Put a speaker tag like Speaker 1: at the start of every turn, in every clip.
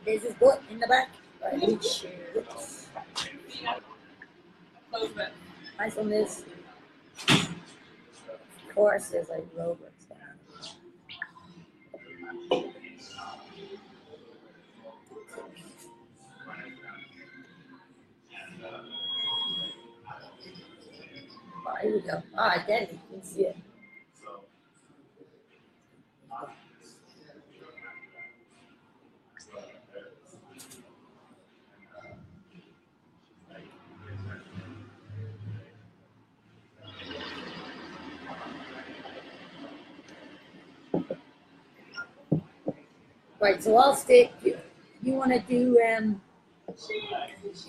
Speaker 1: There's his butt in the back. Right, reach. Nice on this. Of course, there's like Roberts. Oh, here we go. Ah, deadly. You can see it. Right, so I'll stick. You want to do, if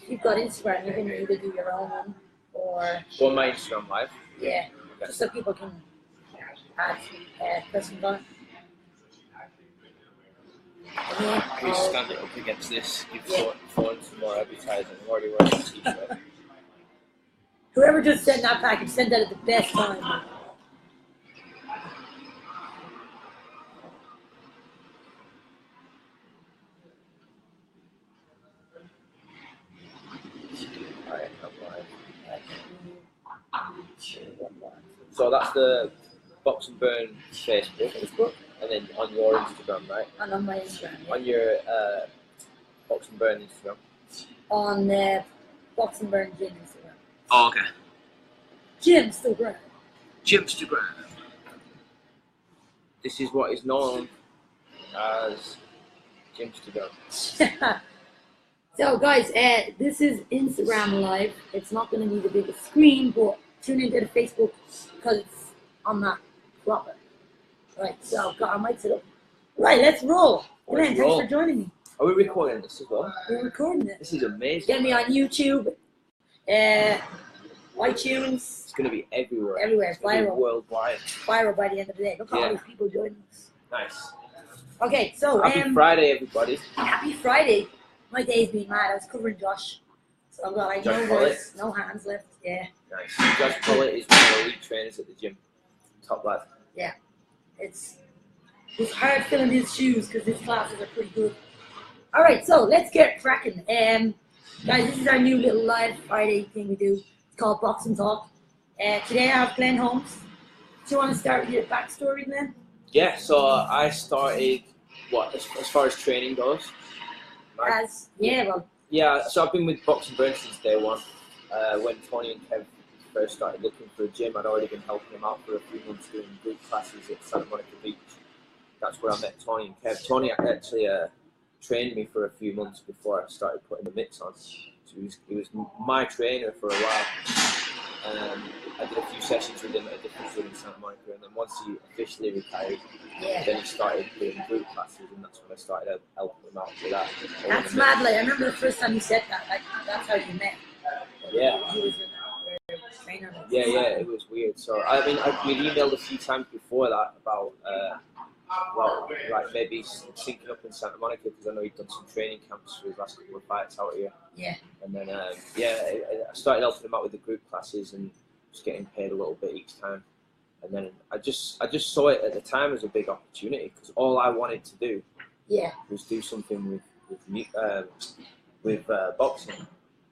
Speaker 1: you've got Instagram, you can either do your own one or.
Speaker 2: Go on my Instagram live.
Speaker 1: Yeah, just so people can add questions on it.
Speaker 2: We stand it up against this, give phone some more advertising. I'm already wearing a t-shirt.
Speaker 1: Whoever just sent that package, sent that at the best time.
Speaker 2: So that's the Box and Burn Facebook, and then on your Instagram, right?
Speaker 1: And on my Instagram. Yeah.
Speaker 2: On your Box and Burn Instagram.
Speaker 1: On the Box and Burn Gym Instagram.
Speaker 2: Oh, okay.
Speaker 1: Gymstagram.
Speaker 2: Gymstagram. This is what is known as Gymstagram.
Speaker 1: So guys, this is Instagram Live. It's not going to be the biggest screen, but tune into the Facebook because it's on that proper. Right, so God, I might sit up. Right, let's roll. Glenn, thanks for joining me.
Speaker 2: Are we recording this as well?
Speaker 1: We're recording it.
Speaker 2: This is amazing.
Speaker 1: Get me on YouTube, iTunes.
Speaker 2: It's going to be everywhere.
Speaker 1: Everywhere,
Speaker 2: it's viral.
Speaker 1: Worldwide. Viral by the end of the day. Look at all these people joining us.
Speaker 2: Nice.
Speaker 1: Okay, so
Speaker 2: happy Friday, everybody.
Speaker 1: Happy Friday. My day's been mad. I was covering Josh. So I've got like no hands left. Yeah.
Speaker 2: Nice. Josh Pullett is one of the elite trainers at the gym. Top lad.
Speaker 1: Yeah. It's hard filling his shoes because his classes are pretty good. All right, so let's get cracking. Guys, this is our new little live Friday thing we do. It's called Boxing Talk. Today I have Glenn Holmes. Do you want to start with your backstory, Glenn?
Speaker 2: Yeah, so I started, as far as training goes? Yeah, so I've been with Box and Burn since day one. When Tony and Kev first started looking for a gym, I'd already been helping them out for a few months doing group classes at Santa Monica Beach. That's where I met Tony and Kev. Tony actually trained me for a few months before I started putting the mitts on. So he was my trainer for a while. I did a few sessions with him at a different gym in Santa Monica, and then once he officially retired, then he started doing group classes, and that's when I started helping him out with that.
Speaker 1: That's mad. Like, I remember the first time you said that. Like, that's how you met.
Speaker 2: Yeah.
Speaker 1: He was your trainer.
Speaker 2: Yeah, it was weird. So I mean, we'd emailed a few times before that about like maybe syncing up in Santa Monica because I know he'd done some training camps for his last couple of fights out here.
Speaker 1: Yeah.
Speaker 2: And then I started helping him out with the group classes and just getting paid a little bit each time. And then I just saw it at the time as a big opportunity because all I wanted to do was do something with boxing.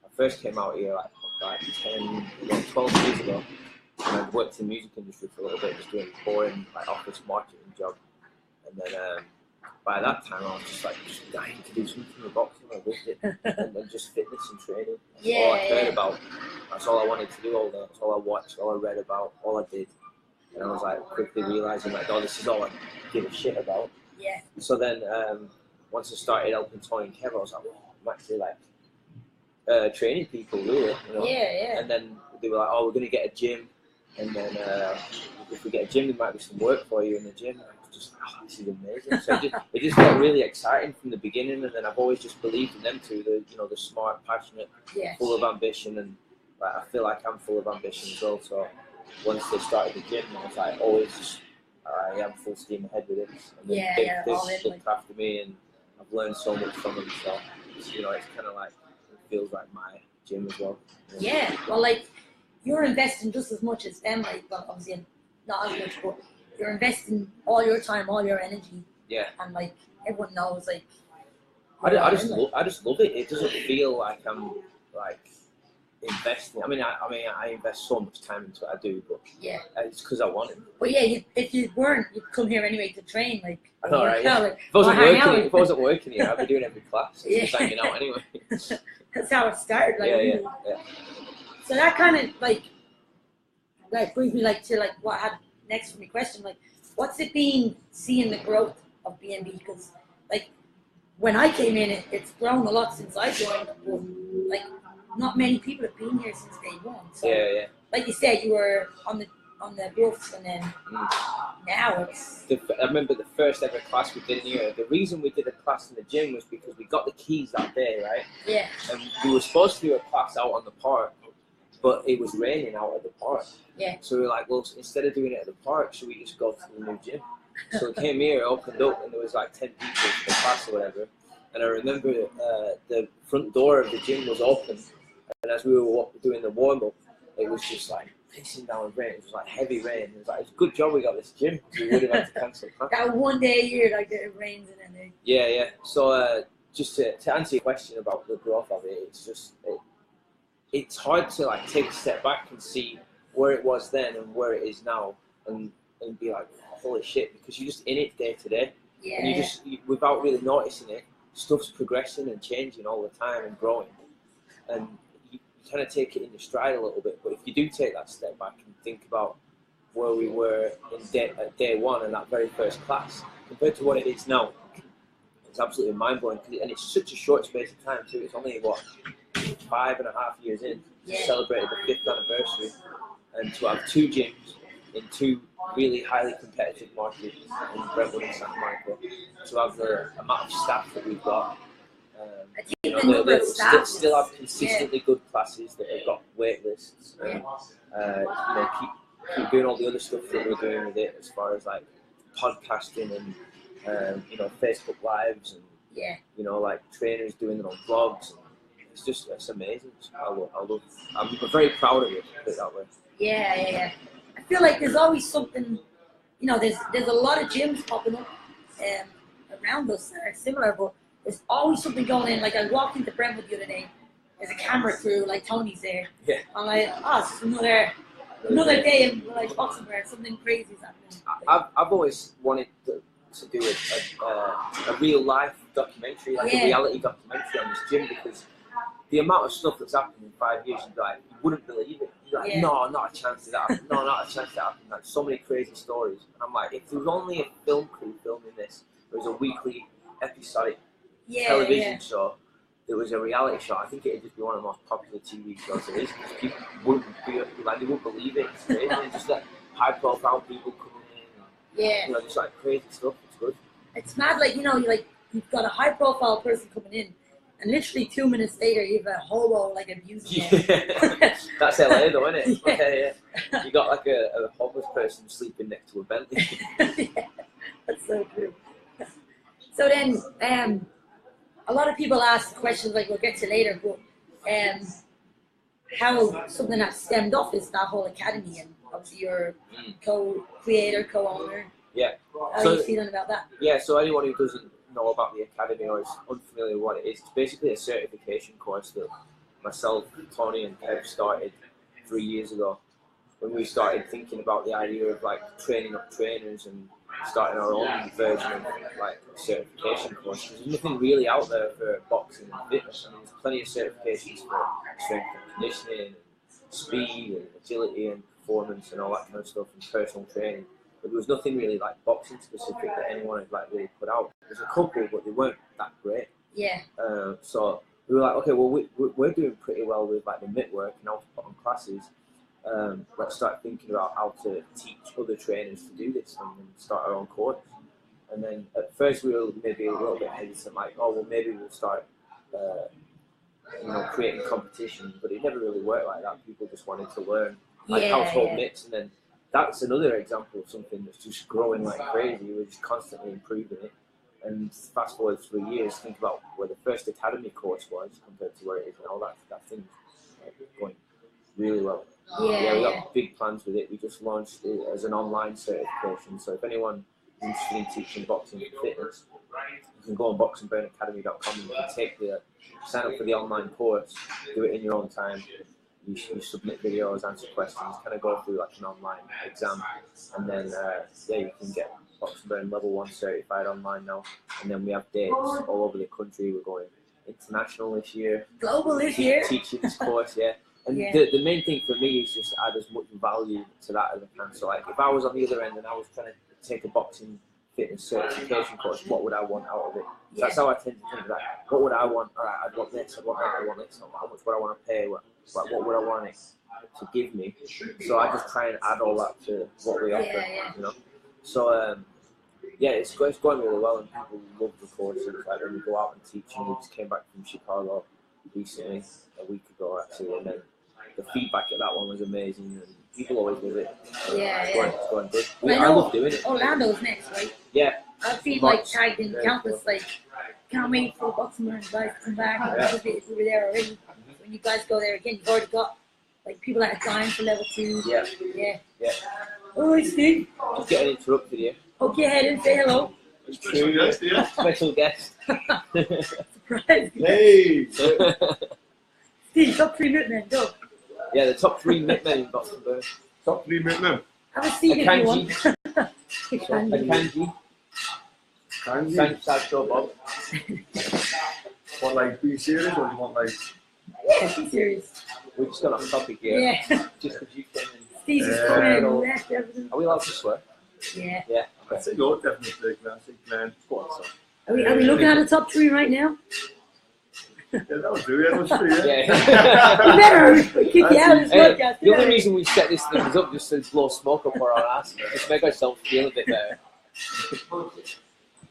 Speaker 2: I first came out here like 12 years ago, and I worked in the music industry for a little bit, just doing boring like office marketing job. And then by that time, I was just dying to do something with boxing. I loved it, and just fitness and training. That's all I cared about. That's all I wanted to do all day. That's all I watched, all I read about, all I did. And I was like quickly realizing like, oh, this is all I give a shit about.
Speaker 1: Yeah.
Speaker 2: So then once I started helping Tony and Kev, I was like, oh, I'm actually like training people, really. You know?
Speaker 1: Yeah.
Speaker 2: And then they were like, oh, we're gonna get a gym, and then if we get a gym, there might be some work for you in the gym. Just, this is amazing. So it just got really exciting from the beginning, and then I've always just believed in them too. They're smart, passionate, full of ambition, and like, I feel like I'm full of ambition as well. So once they started the gym, I was like always, I am full steam ahead with it. And they've looked after me, and I've learned so much from them. So it's kind of like it feels like my gym as well.
Speaker 1: Yeah, well, like you're investing just as much as them, like, well, obviously not as much, but you're investing all your time, all your energy.
Speaker 2: Yeah.
Speaker 1: And like everyone knows, like
Speaker 2: I just love it. It doesn't feel like I'm like investing. I invest so much time into it. I do, but
Speaker 1: yeah,
Speaker 2: it's because I want it.
Speaker 1: but yeah, if you weren't, you'd come here anyway to train. Like,
Speaker 2: I know, right? Yeah.
Speaker 1: Like,
Speaker 2: If I wasn't working here, I'd be doing every class.
Speaker 1: Yeah.
Speaker 2: Just hanging out anyway.
Speaker 1: That's how it started. Like,
Speaker 2: yeah.
Speaker 1: So that kind of like brings me like to like what I had next for my question. Like, what's it been seeing the growth of BNB? Because like when I came in, it's grown a lot since I joined. But like not many people have been here since day one. So,
Speaker 2: yeah.
Speaker 1: Like you said, you were on the roofs, and then now it's.
Speaker 2: I remember the first ever class we did here. The reason we did a class in the gym was because we got the keys that day, right?
Speaker 1: Yeah.
Speaker 2: And we were supposed to do a class out on the park, but it was raining out at the park.
Speaker 1: Yeah.
Speaker 2: So we were like, well, instead of doing it at the park, should we just go to the new gym? So we came here, opened up, and there was like 10 people in the class or whatever. And I remember the front door of the gym was open, and as we were doing the warm-up, it was just like pissing down rain. It was like heavy rain. It was like, it's a good job we got this gym, because we would have had to cancel class.
Speaker 1: That one day a year, like it rains and then.
Speaker 2: Yeah. So just to answer your question about the growth of it, it's just it's hard to like take a step back and see where it was then and where it is now, and be like, holy shit, because you're just in it day to day.
Speaker 1: Yeah.
Speaker 2: And you without really noticing it, stuff's progressing and changing all the time and growing, and you kind of take it in your stride a little bit. But if you do take that step back and think about where we were at day one in that very first class compared to what it is now, it's absolutely mind-blowing. And it's such a short space of time too. It's only 5.5 years in.
Speaker 1: Yeah.
Speaker 2: Celebrated the 5th anniversary, and to have 2 gyms in 2 really highly competitive markets in Brentwood and Santa Monica, to have the amount of staff that we've got, still have consistently good classes that have got wait lists, and keep doing all the other stuff that we're doing with it, as far as like podcasting and Facebook lives, and like trainers doing their own vlogs. It's amazing. I'm very proud of it, put it that way.
Speaker 1: Yeah. I feel like there's always something, there's a lot of gyms popping up around us that are similar, but there's always something going in. Like I walked into Brentwood the other day, there's a camera crew, like Tony's there.
Speaker 2: Yeah.
Speaker 1: I'm like, it's just another day of like boxing where something crazy is happening.
Speaker 2: I've always wanted to do a real life documentary, like a reality documentary on this gym, because the amount of stuff that's happened in 5 years, you wouldn't believe it. You're like, no, not a chance of that happening. No, not a chance of that happening. Like, so many crazy stories. And I'm like, if there was only a film crew filming this, there was a weekly episodic television show, there was a reality show, I think it'd just be one of the most popular TV shows there is, because people wouldn't they wouldn't believe it. It's crazy. And just like high profile people coming in. And, just like crazy stuff. It's good.
Speaker 1: It's mad, you've got a high profile person coming in, and literally 2 minutes later, you have a hobo abusing
Speaker 2: them. That's LA though, isn't it? Yeah. You got like a homeless person sleeping next to a Bentley.
Speaker 1: That's so true. So then, a lot of people ask questions like we'll get to later, but how something that stemmed off is that whole academy, and obviously you're co-creator, co-owner.
Speaker 2: Yeah.
Speaker 1: How are you feeling about that?
Speaker 2: Yeah, so anyone who doesn't know about the academy or is unfamiliar with what it is, it's basically a certification course that myself, Tony and Kev started 3 years ago, when we started thinking about the idea of like training up trainers and starting our own version of like a certification course. There's nothing really out there for boxing and fitness. There's plenty of certifications for strength and conditioning, and speed and agility and performance and all that kind of stuff, and personal training. But there was nothing really like boxing specific that anyone had like really put out. There's a couple, but they weren't that great.
Speaker 1: Yeah.
Speaker 2: So we were like, okay, well we're doing pretty well with like the mitt work and how to put on classes. Let's start thinking about how to teach other trainers to do this and start our own course. And then at first we were maybe a little bit hesitant, like, maybe we'll start, creating competition. But it never really worked like that. People just wanted to learn household mitts, and then that's another example of something that's just growing like crazy. We're just constantly improving it. And fast forward 3 years, think about where the first academy course was compared to where it is now. That thing's going really well. We got big plans with it. We just launched it as an online certification. So if anyone interested in teaching boxing and fitness, you can go on boxingburnacademy.com and you can sign up for the online course, do it in your own time. You submit videos, answer questions, kind of go through like an online exam, and then you can get Boxing Burn level 1 certified online now. And then we have dates all over the country. We're going international this year.
Speaker 1: Global this year.
Speaker 2: Teaching this course, yeah. And the main thing for me is just add as much value to that as I can. So like if I was on the other end and I was trying to take a boxing fitness certification course, what would I want out of it? So that's how I tend to think, like, what would I want? All right, I'd want this, I'd want that, I'd want this. How much would I want to pay? What would I want it to give me? So I just try and add all that to what we offer, you know. So it's going really well, and people love the courses. Like when we go out and teach, and we just came back from Chicago recently, a week ago actually, and then the feedback at that one was amazing, and people always love it. It's going good. I love doing it.
Speaker 1: Orlando's next, right?
Speaker 2: Yeah.
Speaker 1: I've been like tagged in countless, like, can't wait for Boxing Burn guys to come back. We were there already. When you guys go there again, you've already got like people that are dying for level 2. Yeah. All right, Steve.
Speaker 2: Just getting interrupted here.
Speaker 1: Poke your head and say hello.
Speaker 2: Special guest, yeah. Special guest.
Speaker 1: Surprise.
Speaker 3: Hey.
Speaker 1: Steve, top 3 Minutemen, go.
Speaker 2: Yeah, the top 3 Minutemen in Boxing Burn.
Speaker 3: Top 3 Minutemen.
Speaker 1: Have a seat if you want.
Speaker 2: A kanji. Thanks, Sideshow Bob.
Speaker 3: What, like, be serious, or do you want, like...
Speaker 1: Yeah, be serious.
Speaker 2: We just got off topic here.
Speaker 1: Yeah.
Speaker 2: Just because you came in.
Speaker 1: Steve's just coming in and left everything.
Speaker 2: Are we allowed to swear?
Speaker 1: Yeah.
Speaker 2: Yeah.
Speaker 3: I'd say you're definitely classic, man. Go on, son.
Speaker 1: Are we looking at the top 3 right now?
Speaker 3: Yeah, that would do it. That was true,
Speaker 2: Yeah.
Speaker 1: You better kick you out of this podcast.
Speaker 2: The only reason we set this thing up just to blow smoke up our ass, just make ourselves feel a bit better.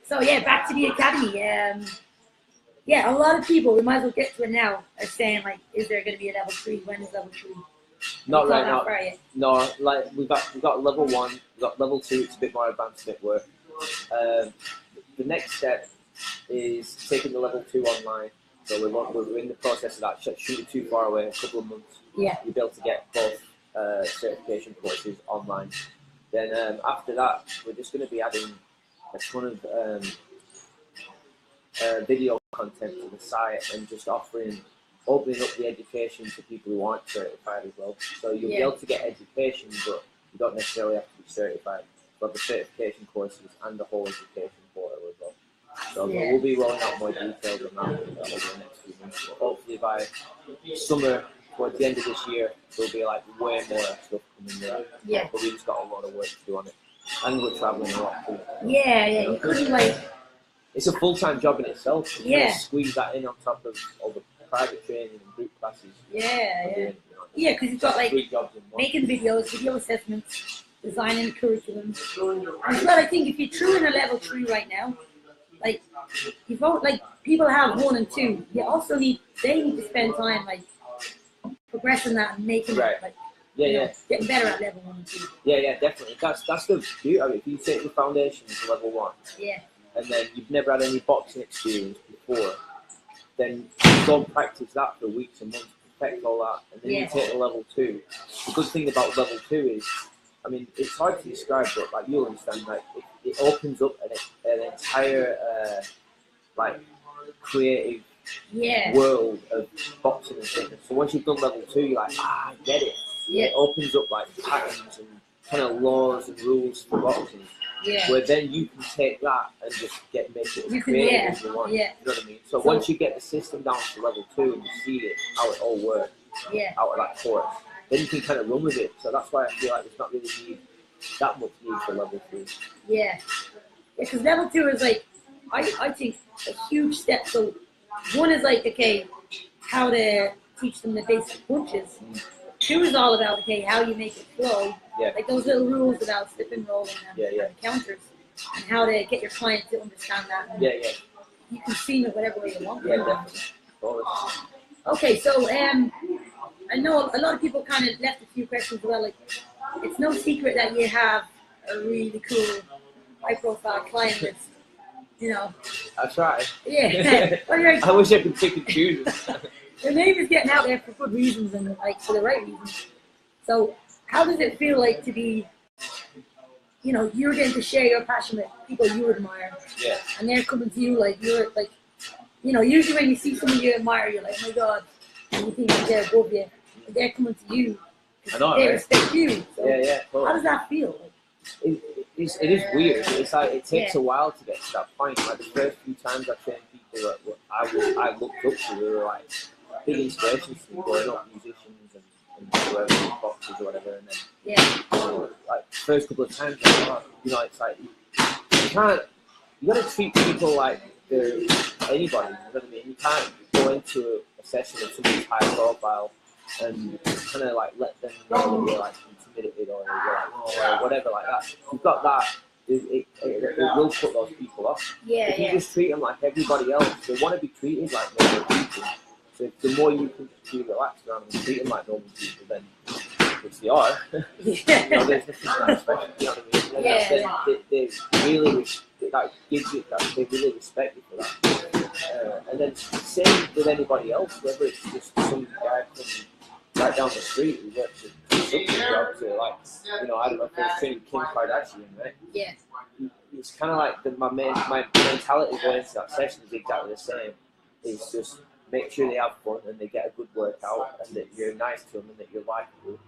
Speaker 1: So yeah, back to the academy. A lot of people, we might as well get to it now, are saying like, is there going to be a level 3? When is level 3?
Speaker 2: Not right now. No, like we've got level 1, we've got level 2. It's a bit more advanced network. The next step is taking the level 2 online. So we're in the process of that. Shouldn't be too far away. A couple of months. Yeah. You'll be able to get both certification courses online. Then after that, we're just going to be adding a ton of video content to the site and just opening up the education to people who aren't certified as well. So you'll be able to get education, but you don't necessarily have to be certified. But the certification courses and the whole education portal as well. So we'll be rolling out more details on that over the next few months. But hopefully by summer, towards the end of this year, there'll be like way more stuff coming there. Yeah. But we just got a lot of work to do on it. And we're traveling a lot too.
Speaker 1: Yeah. You couldn't like...
Speaker 2: It's a full-time job in itself. You
Speaker 1: yeah.
Speaker 2: Can squeeze that in on top of all the private training and group classes.
Speaker 1: Yeah. Yeah, because you've got like making videos, video assessments, designing curriculum. And I think if you're true in a level 3 right now, like you don't like people have 1 and 2. You also need to spend time like progressing that and making it like getting better at level 1 and 2.
Speaker 2: Yeah, definitely. That's the beauty of it. If you take the foundation to level 1, and then you've never had any boxing experience before, then you don't practice that for weeks and months, perfect all that, and then you take the level 2. The good thing about level 2 is, I mean, it's hard to describe, but like you'll understand, like it opens up an entire like creative world of boxing and fitness. So once you've done level 2, you're like, I get it. It opens up like patterns and kind of laws and rules for boxing. Where then you can take that and just make it as creative as you want. You know what I mean? So once you get the system down to level 2 and you see it, how it all works out of that course, then you can kind of run with it. So that's why I feel like there's not really that much need for level 3. Yeah,
Speaker 1: because level 2 is like, I think a huge step. So 1 is like, okay, how to teach them the basic punches. 2 is all about, okay, how you make it flow. Like those little rules about slip and rolling and counters, and how to get your client to understand that. And you can see it whatever way you want.
Speaker 2: Definitely.
Speaker 1: Okay, so I know a lot of people kind of left a few questions about, like, it's no secret that you have a really cool, high-profile client list. You know.
Speaker 2: That's right.
Speaker 1: Yeah.
Speaker 2: I wish I could pick and choose.
Speaker 1: Your name is getting out there for good reasons and like for the right reasons. So how does it feel like to be you know, you're getting to share your passion with people you admire,
Speaker 2: Yeah.
Speaker 1: and they're coming to you like you're like, you know, usually when you see someone you admire, you're like, oh my god, and you think that they're above you, and they're coming to you.
Speaker 2: I know,
Speaker 1: They
Speaker 2: right?
Speaker 1: respect you. So
Speaker 2: Yeah. Totally.
Speaker 1: how does that feel?
Speaker 2: It is weird. It's like it takes a while to get to that point. Like the first few times I trained people that I looked up to, they were like big inspirations to me growing up, musicians and whoever, boxers or whatever. And then like first couple of times, you know, it's like you gotta treat people like they're anybody. You know what I mean? You can't go into a session with somebody's high profile and kind of like let them know that you're like intimidated or you're like, oh, or whatever like that. If you've got that, it will put those people off.
Speaker 1: Yeah,
Speaker 2: if you just treat them like everybody else, they want to be treated like normal people. So the more you can just be relaxed around them and treat them like normal people, then which they are, you know, there's nothing that special. You know what I mean?
Speaker 1: Yeah.
Speaker 2: They really that gives you that they really respect you for that. And then same with anybody else, whether it's just some guy from right down the street who works at something job to like, you know, I don't know if it's training Kim Kardashian, right?
Speaker 1: Yeah.
Speaker 2: It's kind of like my mentality going into that session is exactly the same. It's just make sure they have fun and they get a good workout and that you're nice to them and that you're likable,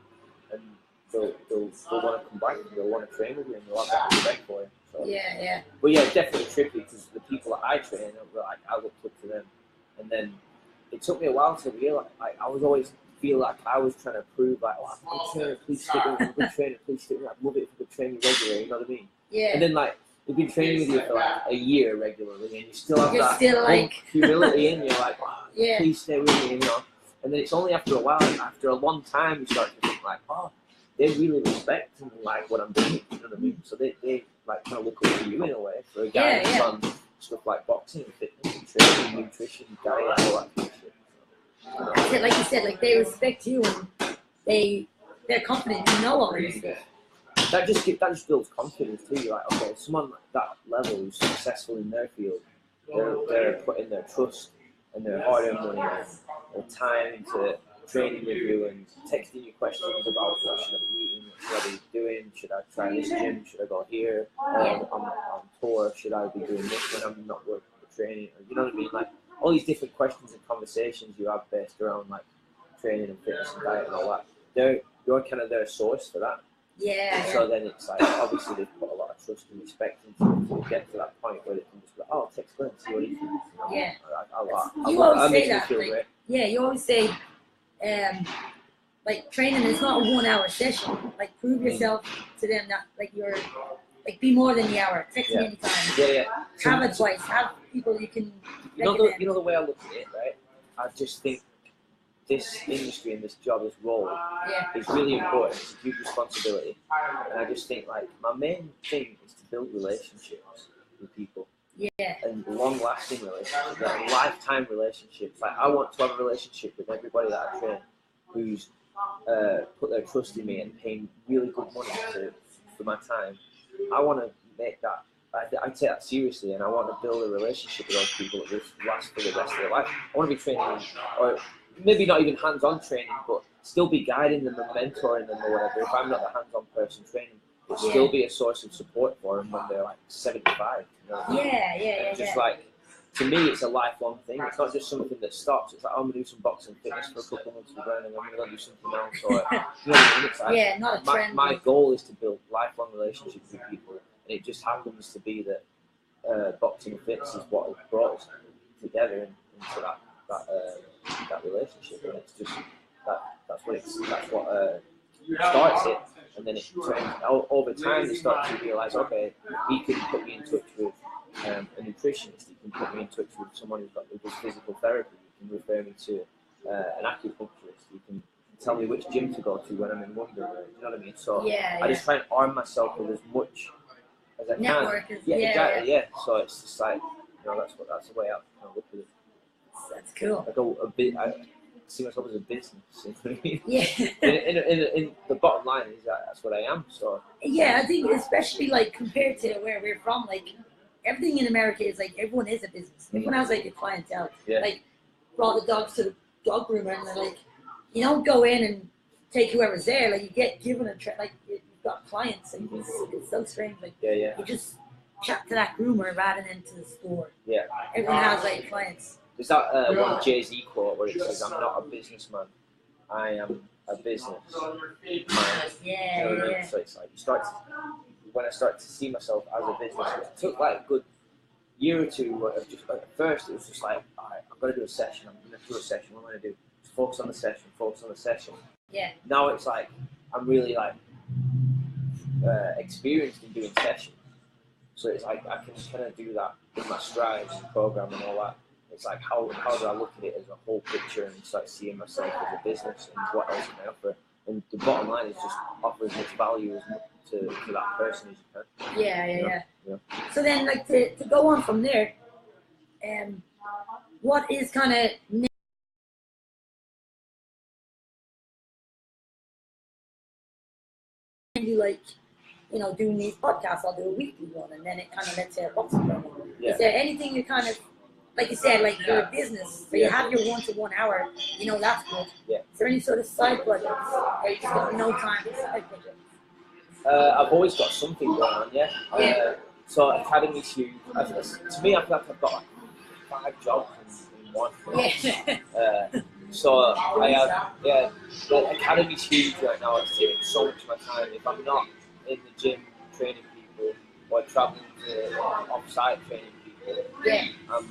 Speaker 2: and they'll want to come back and they'll want to train with you and they'll have that respect for you. So.
Speaker 1: Yeah.
Speaker 2: But yeah, it's definitely tricky because the people that I train, like I looked up to them, and then it took me a while to realize. Like I was always feel like I was trying to prove like, oh, I'm a good trainer, please stick with me. I'm a good trainer, please stick with me. I'd love it if I could train you regularly. You know what I mean?
Speaker 1: Yeah.
Speaker 2: And then like we've been training with you for like a year regularly, and you still have that
Speaker 1: still like
Speaker 2: humility in you, like, oh,
Speaker 1: yeah.
Speaker 2: please stay with me, you know. And then it's only after a while, after a long time, you start to think like, oh, they really respect and like what I'm doing. You know what I mean? So they like kind of look up to you in a way for a guy who's on stuff like boxing and fitness and training, nutrition, diet, all that kind of shit. So,
Speaker 1: like you said, like they respect you and they're confident you know all this stuff.
Speaker 2: That just builds confidence too. You're like, okay, someone like that level who's successful in their field, they're putting their trust and their hard-earned money and their time into training with you and texting you questions about what should I be eating, what should I be doing, should I try this gym, should I go here, I'm on tour, should I be doing this when I'm not working for training, or, you know what I mean? Like all these different questions and conversations you have based around like training and fitness and diet and all that. You're kind of their source for that.
Speaker 1: Yeah.
Speaker 2: So then it's like obviously they've put a lot of trust and respect into it to get to that point where they can just be like, oh, text Glenn, see what he thinks. You know?
Speaker 1: Yeah.
Speaker 2: You
Speaker 1: always say that.
Speaker 2: Feel
Speaker 1: like,
Speaker 2: great.
Speaker 1: Yeah, you always say, like training is not a 1 hour session. Like prove yourself to them that like you're like be more than the hour. Text me anytime.
Speaker 2: Yeah.
Speaker 1: Have advice. Have people you can.
Speaker 2: You know the way I look at it, right? I just think this industry and this job, this role, is really important. It's a huge responsibility, and I just think like my main thing is to build relationships with people.
Speaker 1: Yeah.
Speaker 2: And long-lasting relationships, like lifetime relationships. Like I want to have a relationship with everybody that I train, who's put their trust in me and paying really good money for my time. I want to make that. I take that seriously, and I want to build a relationship with those people that will last for the rest of their life. I want to be training, or maybe not even hands-on training, but still be guiding them and mentoring them or whatever. If I'm not the hands-on person training, but still be a source of support for them when they're like 75. You know what I mean?
Speaker 1: Yeah.
Speaker 2: Just like, to me, it's a lifelong thing. It's not just something that stops. It's like, I'm going to do some boxing fitness for a couple of months with Glenn, and I'm going to go do something else. Or, you know what I mean? It's like,
Speaker 1: not a trend.
Speaker 2: My goal is to build lifelong relationships with people, and it just happens to be that boxing and fitness is what has brought us together into that relationship, and it's just that's what starts it, and then it turns over time. They start to realize, okay, he can put me in touch with a nutritionist. He can put me in touch with someone who does physical therapy. He can refer me to an acupuncturist. He can tell me which gym to go to when I'm in London. You know what I mean? So I just try and arm myself with as much as I can. Exactly. So it's just like, you know, that's the way I kind of look at it.
Speaker 1: That's cool.
Speaker 2: I see myself as a business. You know what I mean?
Speaker 1: Yeah.
Speaker 2: in the bottom line is that's what I am. So
Speaker 1: yeah, I think especially like compared to where we're from, like everything in America is like everyone is a business. Everyone has like a clientele.
Speaker 2: Yeah.
Speaker 1: Like brought the dogs to the dog groomer and they're like, you don't go in and take whoever's there. Like you get given you've got clients, and it's so strange. Like
Speaker 2: Yeah.
Speaker 1: you just chat to that groomer rather than to the store.
Speaker 2: Yeah.
Speaker 1: Everyone has like clients.
Speaker 2: There's that one Jay-Z quote where it says, "I'm not a businessman, I am a business man."
Speaker 1: Yeah,
Speaker 2: You know what I mean?
Speaker 1: yeah.
Speaker 2: So it's like when I started to see myself as a business, it took like a good year or two. Of just at first, it was just like, all right, I'm gonna do a session. I'm gonna do a session. What am I gonna do? Just focus on the session. Focus on the session.
Speaker 1: Yeah.
Speaker 2: Now it's like I'm really like experienced in doing sessions. So it's like I can kind of do that with my strides program and all that. It's like how do I look at it as a whole picture and start seeing myself as a business and what else can I offer? And the bottom line is just offer as much value as to that person as you can.
Speaker 1: Yeah. So then, like to go on from there, what is kind of like, you know, doing these podcasts? I'll do a weekly one, and then it kind of lets you a boxing promo.
Speaker 2: Yeah.
Speaker 1: Is there anything you kind of, like you said, like you're a business, so you have your 1 to 1 hour, you know, that's good.
Speaker 2: Yeah.
Speaker 1: Is there any sort of side projects, or you just got no time for side projects?
Speaker 2: I've always got something going on, yeah. So Academy's huge. To me, I feel like I've got like 5 jobs in one.
Speaker 1: Yeah.
Speaker 2: So I have, the Academy's huge right now. It's taking so much of my time. If I'm not in the gym training people or traveling to off-site training people, I'm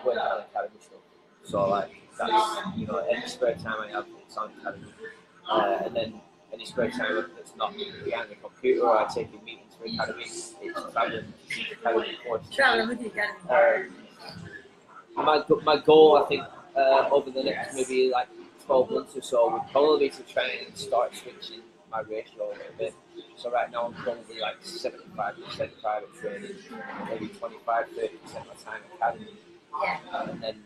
Speaker 2: working on Academy stuff. So like that's, you know, any spare time I have, it's on Academy. And then any spare time that's not behind the computer or I take in meetings for Academy, it's traveling to the Academy course.
Speaker 1: Traveling with the Academy.
Speaker 2: My goal, I think, over the next maybe like 12 months or so would probably be to try and start switching my ratio a little bit. So right now I'm probably like 75% private training, maybe 25-30% of my time academy.
Speaker 1: Yeah.
Speaker 2: And then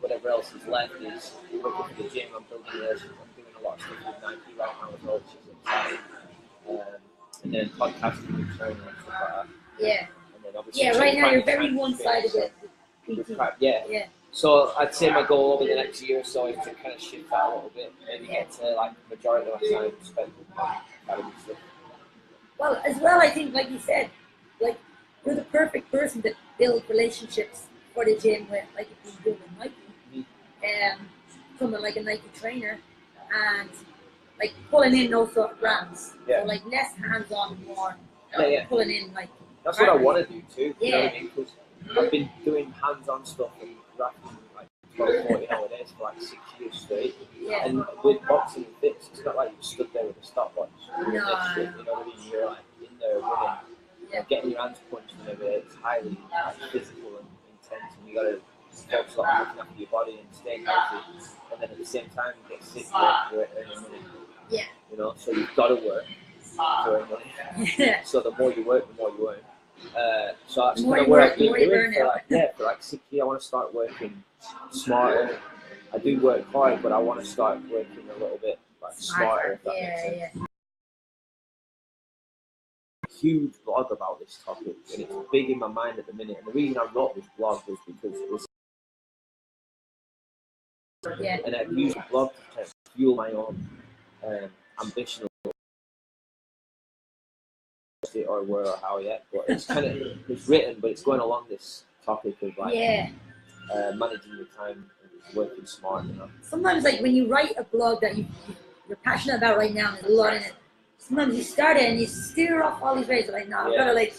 Speaker 2: whatever else is left is working for the gym. I'm building relationships. I'm doing a lot of stuff with Nike right now as well, which is exciting. And then podcasting and training and stuff like that.
Speaker 1: Yeah.
Speaker 2: And then obviously
Speaker 1: Right now you're very one-sided with
Speaker 2: Yeah. So I'd say my goal over the next year or so is to kind of shift that a little bit, maybe get to like the majority of my time spent with academy stuff.
Speaker 1: Well, as well, I think, like you said, like you're the perfect person to build relationships for the gym with, like if you do with Nike, becoming like a Nike trainer, and like pulling in those sort of brands.
Speaker 2: Yeah.
Speaker 1: So like less hands-on, more pulling in like.
Speaker 2: That's what I want to do too.
Speaker 1: Yeah.
Speaker 2: You know what I mean? Because I've been doing hands-on stuff and racking like 12, 14 hour days for like 6 years straight.
Speaker 1: Yeah.
Speaker 2: And with boxing and fits, it's not like you stood there with a stopwatch.
Speaker 1: No.
Speaker 2: You know what I mean? You're like in there running, getting your hands punched whenever it's highly physical and intense, and you got to focus on looking after your body and staying healthy. And then at the same time, you get sick, you're earning money.
Speaker 1: Yeah.
Speaker 2: You know, so you've got to work to earn money.
Speaker 1: Yeah.
Speaker 2: So the more you work, the more you earn. So that's
Speaker 1: More
Speaker 2: kind of
Speaker 1: you
Speaker 2: what
Speaker 1: work,
Speaker 2: I've been
Speaker 1: more you
Speaker 2: doing
Speaker 1: earn
Speaker 2: for
Speaker 1: it.
Speaker 2: like 6 years. I want to start working smarter. I do work hard, but I want to start working a little bit like smarter. If that makes sense. Huge blog about this topic, and it's big in my mind at the minute. And the reason I wrote this blog was because it was, and I've used the blog to kind of fuel my own ambition. Or where or how yet, but it's kind of it's written, but it's going along this topic of like managing your time and working smart. You know.
Speaker 1: Sometimes, like when you write a blog that you're passionate about right now, and there's a lot in it. Sometimes you start it and you steer off all these ways. Like, no, I've got to like.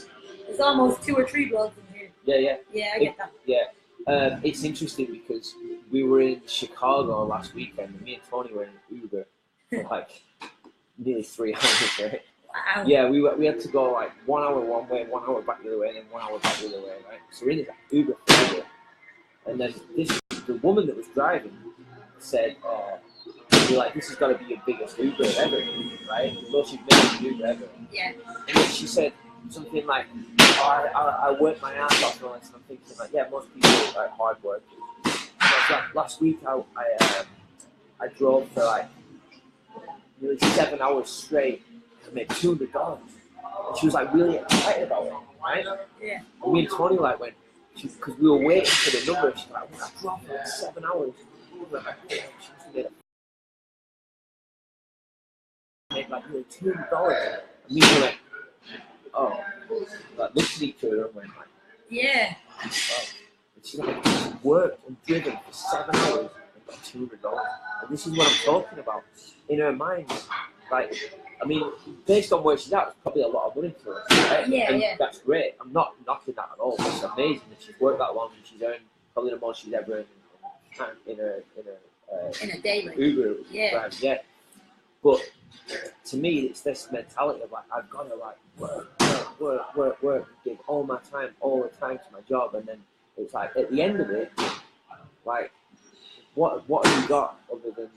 Speaker 1: There's almost 2 or 3 blogs in here. Yeah, I get that.
Speaker 2: Yeah, it's interesting because we were in Chicago last weekend. And me and Tony were in Uber for like nearly 3 hours, right?
Speaker 1: Wow.
Speaker 2: Yeah, we had to go like 1 hour one way, 1 hour back the other way, and then 1 hour back the other way, right? So we're in this Uber for Uber. And then the woman that was driving said, you're like, this has got to be your biggest Uber ever, right? The most you've made an Uber ever.
Speaker 1: Yeah.
Speaker 2: And then she said something like, I work my ass off, and I'm thinking like, yeah, most people are like hard workers. So like, last week I drove for like nearly 7 hours straight to make $200. And she was like really excited about it, right?
Speaker 1: Yeah.
Speaker 2: And me and Tony like went, because we were waiting for the number. She's like, I drove for like 7 hours. We were like, damn, she must have made made like nearly $200. And we were like, oh, like looked at each other and went like,
Speaker 1: Yeah.
Speaker 2: oh. And she like worked and driven for 7 hours and got $200. And this is what I'm talking about. In her mind, like, I mean, based on where she's at, it's probably a lot of money for her. Right?
Speaker 1: Yeah,
Speaker 2: and
Speaker 1: yeah.
Speaker 2: that's great. I'm not knocking that at all. It's amazing that she's worked that long and she's earned probably the most she's ever earned in
Speaker 1: a day, like.
Speaker 2: Uber.
Speaker 1: Yeah.
Speaker 2: Right, yeah. But to me, it's this mentality of like, I've got to like work, give all my time, all the time to my job, and then it's like at the end of it, like, what have you got other than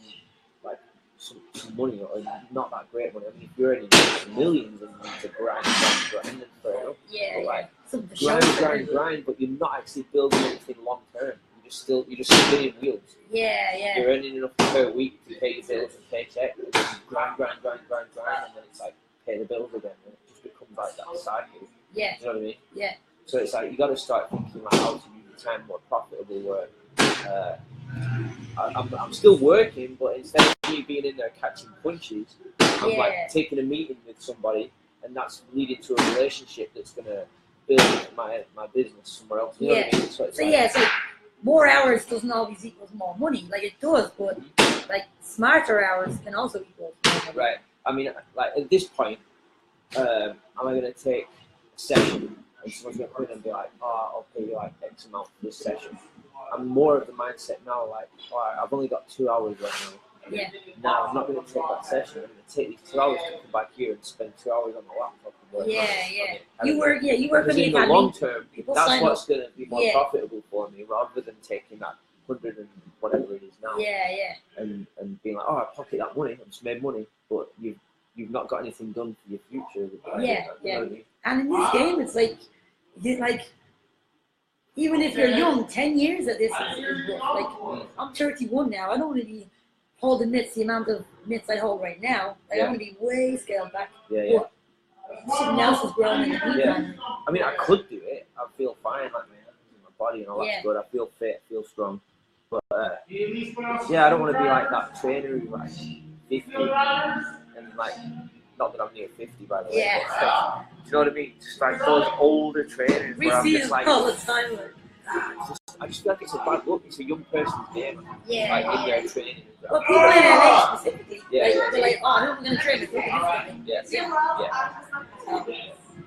Speaker 2: like some money or not that great money? I mean, if you're earning millions and you need to grind, then fair enough.
Speaker 1: Yeah,
Speaker 2: but, like, grind, but you're not actually building anything long term. You're just spinning wheels.
Speaker 1: Yeah.
Speaker 2: You're earning enough per week to pay your bills and paycheck, and then you grind, and then it's like pay the bills again, and it just becomes like that cycle.
Speaker 1: Yeah.
Speaker 2: You know what I mean?
Speaker 1: Yeah.
Speaker 2: So it's like you got to start thinking like how to use your time more profitably. Work. I'm still working, but instead of me being in there catching punches, I'm like taking a meeting with somebody, and that's leading to a relationship that's gonna build my business somewhere else. You know what I mean? So it's
Speaker 1: like more hours doesn't always equal more money. Like it does, but like smarter hours can also equal more money.
Speaker 2: Right. I mean, like at this point, am I going to take a session and someone's going to come in and be like, oh, I'll pay you like X amount for this session? I'm more of the mindset now, like, all right, I've only got 2 hours right now.
Speaker 1: Yeah.
Speaker 2: Now I'm not going to take that session. I'm going to take these 2 hours to come back here and spend 2 hours on my laptop and work.
Speaker 1: Yeah. You work
Speaker 2: because in the long term, that's what's going to be more profitable for me, rather than taking that 100 and whatever it is now.
Speaker 1: Yeah.
Speaker 2: And being like, oh, I pocket that money, I've just made money, but you've not got anything done for your future.
Speaker 1: Yeah.
Speaker 2: You know what I mean?
Speaker 1: And in this game, it's like even if you're young, 10 years at this is rough. Like I'm 31 now. I don't want to be holding the amount of mitts I hold right now. Like I want to be way scaled back.
Speaker 2: Yeah.
Speaker 1: But something else is growing in the meantime.
Speaker 2: I mean, I could do it. I feel fine, like my body and all that's good. I feel fit, I feel strong. But I don't want to be like that trainer who's like 50 and like, not that I'm near 50 by the way.
Speaker 1: Yeah.
Speaker 2: But, do you know what I mean? Just like those older trainers
Speaker 1: We
Speaker 2: where I'm
Speaker 1: see
Speaker 2: just
Speaker 1: them
Speaker 2: like,
Speaker 1: all the time.
Speaker 2: I just feel like it's a bad look. It's a young person's game.
Speaker 1: Yeah.
Speaker 2: In their training.
Speaker 1: Well, people in LA specifically,
Speaker 2: they're
Speaker 1: like, oh, who am I going to train with? Look at this
Speaker 2: Yeah.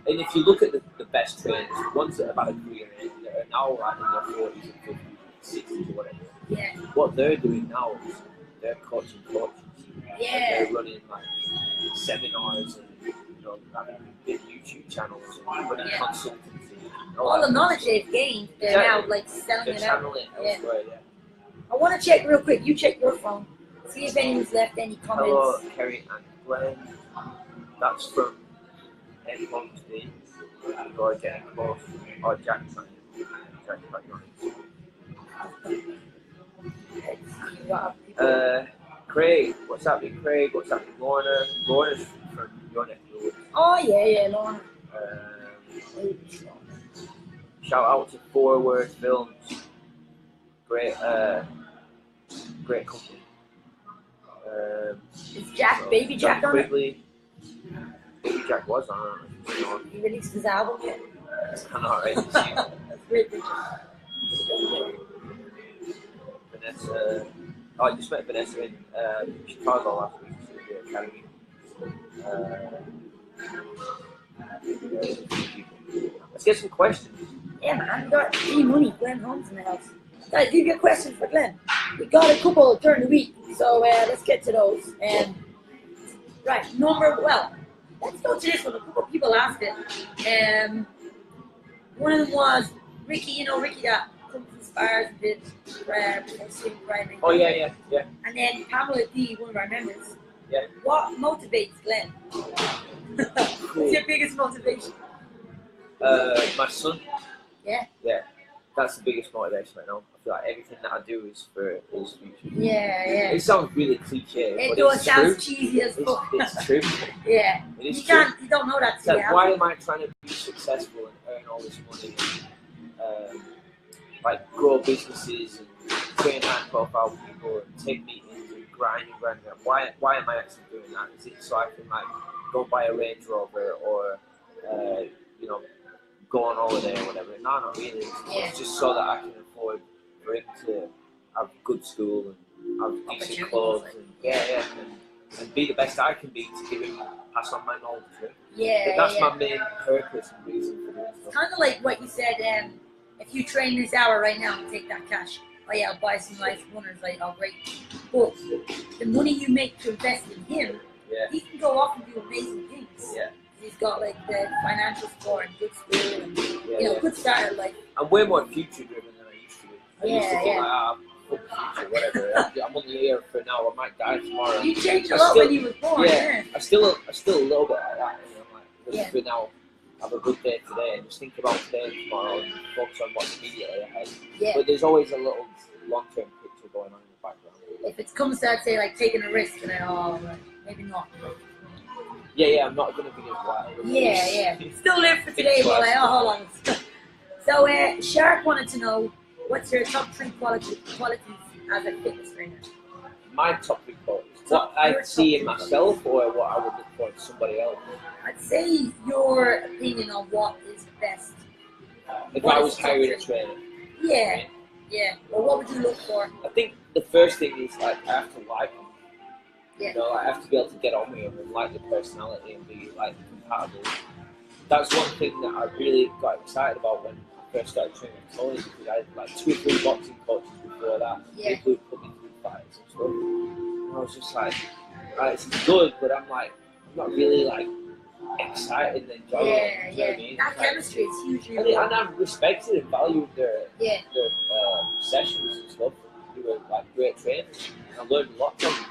Speaker 2: And if you look at the best trainers, the ones that have had a career that are now like in their 40s and 50s, 60s or whatever, what they're doing now is they're coaching coaches.
Speaker 1: Yeah.
Speaker 2: They're running like seminars and having big YouTube channels and running consultancy.
Speaker 1: All the knowledge they've gained, they're now like selling it out.
Speaker 2: Elsewhere, I
Speaker 1: want to check real quick. You check your phone. See if anyone's left any comments.
Speaker 2: Hello, Kerrie and Glenn. That's from Ed Holmes D. Or getting close. Or Jack. Craig. What's happening, Craig? What's happening, Lorna? Lorna's from your neck of the woods.
Speaker 1: Oh, yeah, Lorna.
Speaker 2: Shout out to Forward Films. Great company.
Speaker 1: Is Baby Jack on it?
Speaker 2: Baby Jack was on it.
Speaker 1: He released his album yet?
Speaker 2: I know, right?
Speaker 1: That's great picture.
Speaker 2: Vanessa. I just met Vanessa in Chicago last week to the academy. Let's get some questions.
Speaker 1: Yeah, man. We got Money, Glenn Holmes in the house. Guys, leave your questions for Glenn. We got a couple during the week, so let's get to those. Right, let's go to this one. A couple of people asked it. One of them was Ricky, Ricky that comes from Spires and did swing priming.
Speaker 2: Oh, yeah.
Speaker 1: And then Pamela D, one of our members.
Speaker 2: Yeah.
Speaker 1: What motivates Glenn? What's your biggest motivation?
Speaker 2: My son.
Speaker 1: Yeah.
Speaker 2: Yeah. That's the biggest motivation right now. I feel like everything that I do is for his future.
Speaker 1: Yeah.
Speaker 2: It sounds really cliche, but
Speaker 1: it sounds cheesy as fuck.
Speaker 2: It's true.
Speaker 1: Yeah.
Speaker 2: You
Speaker 1: don't know that.
Speaker 2: Like, why am I trying to be successful and earn all this money and like grow businesses and train high profile people and take meetings and grinding. Why am I actually doing that? Is it so I can like go buy a Range Rover or you know, go on holiday or whatever? No, not really. It's just so that I can afford for him to have good school and have decent clothes and be the best I can be to give him, pass on my knowledge to him. But that's my main purpose and reason for doing stuff.
Speaker 1: It's kind of like what you said, if you train this hour right now and take that cash, oh yeah, I'll buy some nice runners, like, oh great. But the money you make to invest in him, he can go off and do amazing things.
Speaker 2: Yeah.
Speaker 1: He's got like the financial support and good school and you know, good start. Like,
Speaker 2: I'm way more future driven than I used to be. I used to think
Speaker 1: yeah.
Speaker 2: Fuck the future, whatever. I'm only here for now. I might die tomorrow.
Speaker 1: You changed a lot when you was born.
Speaker 2: Yeah. I still a little bit like that. You know, like just for now, have a good day today and just think about today and tomorrow and focus on what's immediately ahead.
Speaker 1: Yeah.
Speaker 2: But there's always a little long-term picture going on in the background.
Speaker 1: If it comes to, I'd say, like taking a risk, and maybe not.
Speaker 2: Yeah, I'm not going to be as wild.
Speaker 1: Yeah. Still live for today, but like, hold on. So, Shark wanted to know, what's your top 3 qualities as a fitness trainer?
Speaker 2: My top 3 qualities? What I see in myself or what I would look for in somebody else?
Speaker 1: I'd say your opinion on what is best.
Speaker 2: If I was hiring a trainer.
Speaker 1: Yeah. Well, what would you look for?
Speaker 2: I think the first thing is like I have to like them.
Speaker 1: Yeah.
Speaker 2: You know, I have to be able to get on with them and like the personality and be like compatible. That's one thing that I really got excited about when I first started training Tony, because I had like 2 or 3 boxing coaches before that.
Speaker 1: Yeah.
Speaker 2: They would put me through fights and stuff. And I was just like, it's good, but I'm not really like excited and enjoying it. You know what I mean?
Speaker 1: That chemistry is hugely
Speaker 2: important. And I respected and valued their sessions and stuff. They were like great trainers. I learned a lot from them.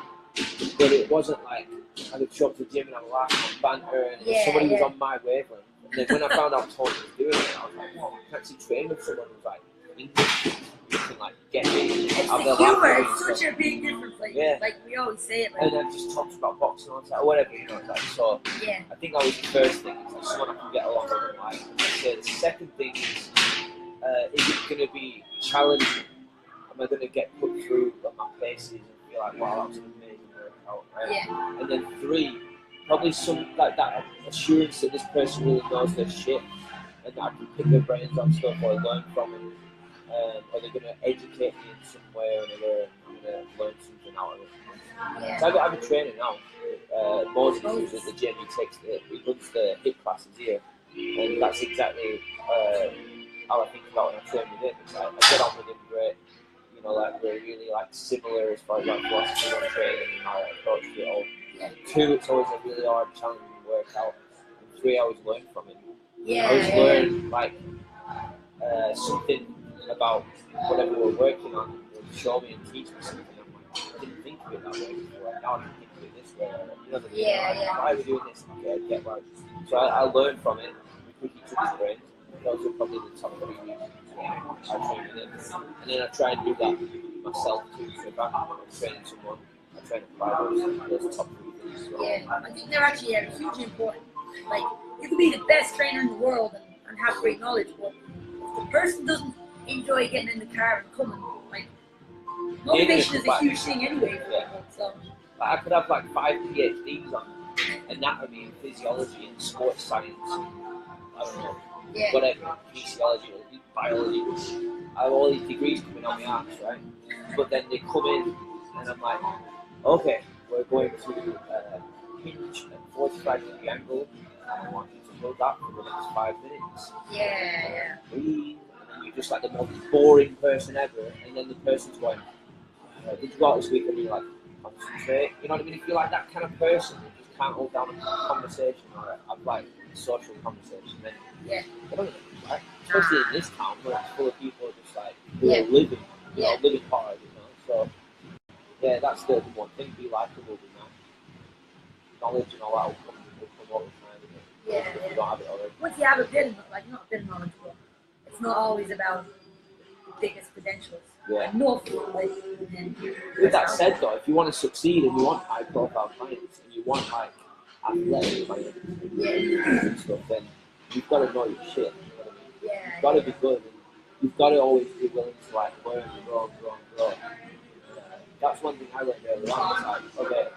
Speaker 2: But it wasn't like I could show up to the gym and have a laugh and banter and somebody was on my wavelength. And then when I found out Tony was doing it, I was like, wow, I can actually train with someone who's like English. You can like get me.
Speaker 1: It's the humor. It's such a big difference. Like we always say it. Like,
Speaker 2: and then just talks about boxing all the time, or whatever, you know. Like, so I think that was the first thing. It's like someone I can get along with and like. The second thing is it going to be challenging? Am I going to get put through on my paces and feel like, wow, that was an amazing workout, right? Yeah. And then 3, probably some like that assurance that this person really knows their shit and that I can pick their brains on stuff or learn from it. Or they're going to educate me in some way or another and I'm going to learn something out of it. Yeah. So I have a trainer now, Moses, who's at the gym. He runs the HIIT classes here, and that's exactly how I think about when I train with him. It's like I get on with him great. You know, like we're really like similar as far as like philosophy on training and how I approach it all. 2, it's always a really hard, challenging workout. And 3, I always learn from it. I always learn like something about whatever we're working on and show me and teach me something. I'm like, I didn't think of it that way before. Now I can think of it this way. You know what I mean? Why are we doing this? Okay, I get right. So I learn from it. We pick each other's brains. Those are probably the top 3 reasons I train with it. And then I try and do that myself too. So if I'm training someone, I try to apply those top 3 things as well.
Speaker 1: Yeah, I think they're actually hugely important. Like, you could be the best trainer in the world and have great knowledge, but if the person doesn't enjoy getting in the car and coming, like, motivation is a huge thing anyway for people, so.
Speaker 2: I could have like 5 PhDs on anatomy and physiology and sports science and, I don't know, whatever, kinesiology or biology. I have all these degrees coming on my arms, right? But then they come in and I'm like, okay, we're going to hinge at 45-degree angle and I want you to hold that for the next 5 minutes. Breathe. You're just like the most boring person ever, and then the person's going, did you go out this week? And you're like, concentrate. You know what I mean? If you're like that kind of person that just can't hold down a conversation or have like a social conversation, then they don't know, right? Especially in this town where it's full of people just like who are living, you know, living hard, you know. So that's the one thing. Be likable, you know. Knowledge and all that will come all the time. If you don't have it already.
Speaker 1: Once you have a bit, like not a bit of knowledge, but it's not always about the biggest credentials.
Speaker 2: With that said though, if you want to succeed and you want high profile clients and you want like athletic clients and stuff, then you've got to know your shit. You know what I mean? You've got to be good and you've got to always be willing to like learn and grow. that's one thing I learned early on. It's like, okay,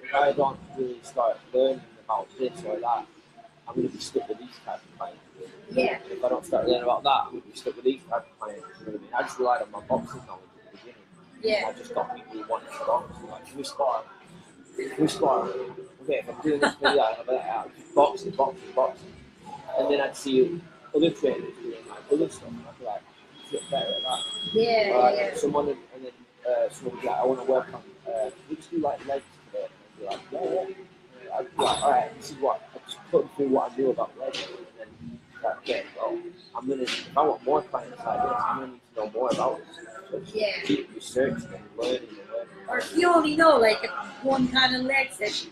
Speaker 2: if I don't really start learning about this or that, I'm gonna be stuck with these type of clients.
Speaker 1: Yeah.
Speaker 2: If I don't start learning about that, I'm gonna be stuck with these type of clients. You know what I mean? I just relied on my boxing knowledge at the beginning.
Speaker 1: Yeah.
Speaker 2: I just got people who wanted to box. Like, can we spar? Can we spar? Okay, if I'm doing this video, I'll just boxing. And then I'd see other trainers doing like other stuff, and I'd be like, get better at that.
Speaker 1: Yeah.
Speaker 2: Or, like,
Speaker 1: Yeah.
Speaker 2: someone would be like, I want to work on, can we just do like legs today? And I'd be like, yeah. I'd be like, alright, this is what, I just put them through what I knew about legs, and then like, okay, well, if I want more clients like this, I'm gonna need to know more about this. So just keep researching and learning.
Speaker 1: Or if you only know like one kind of leg session,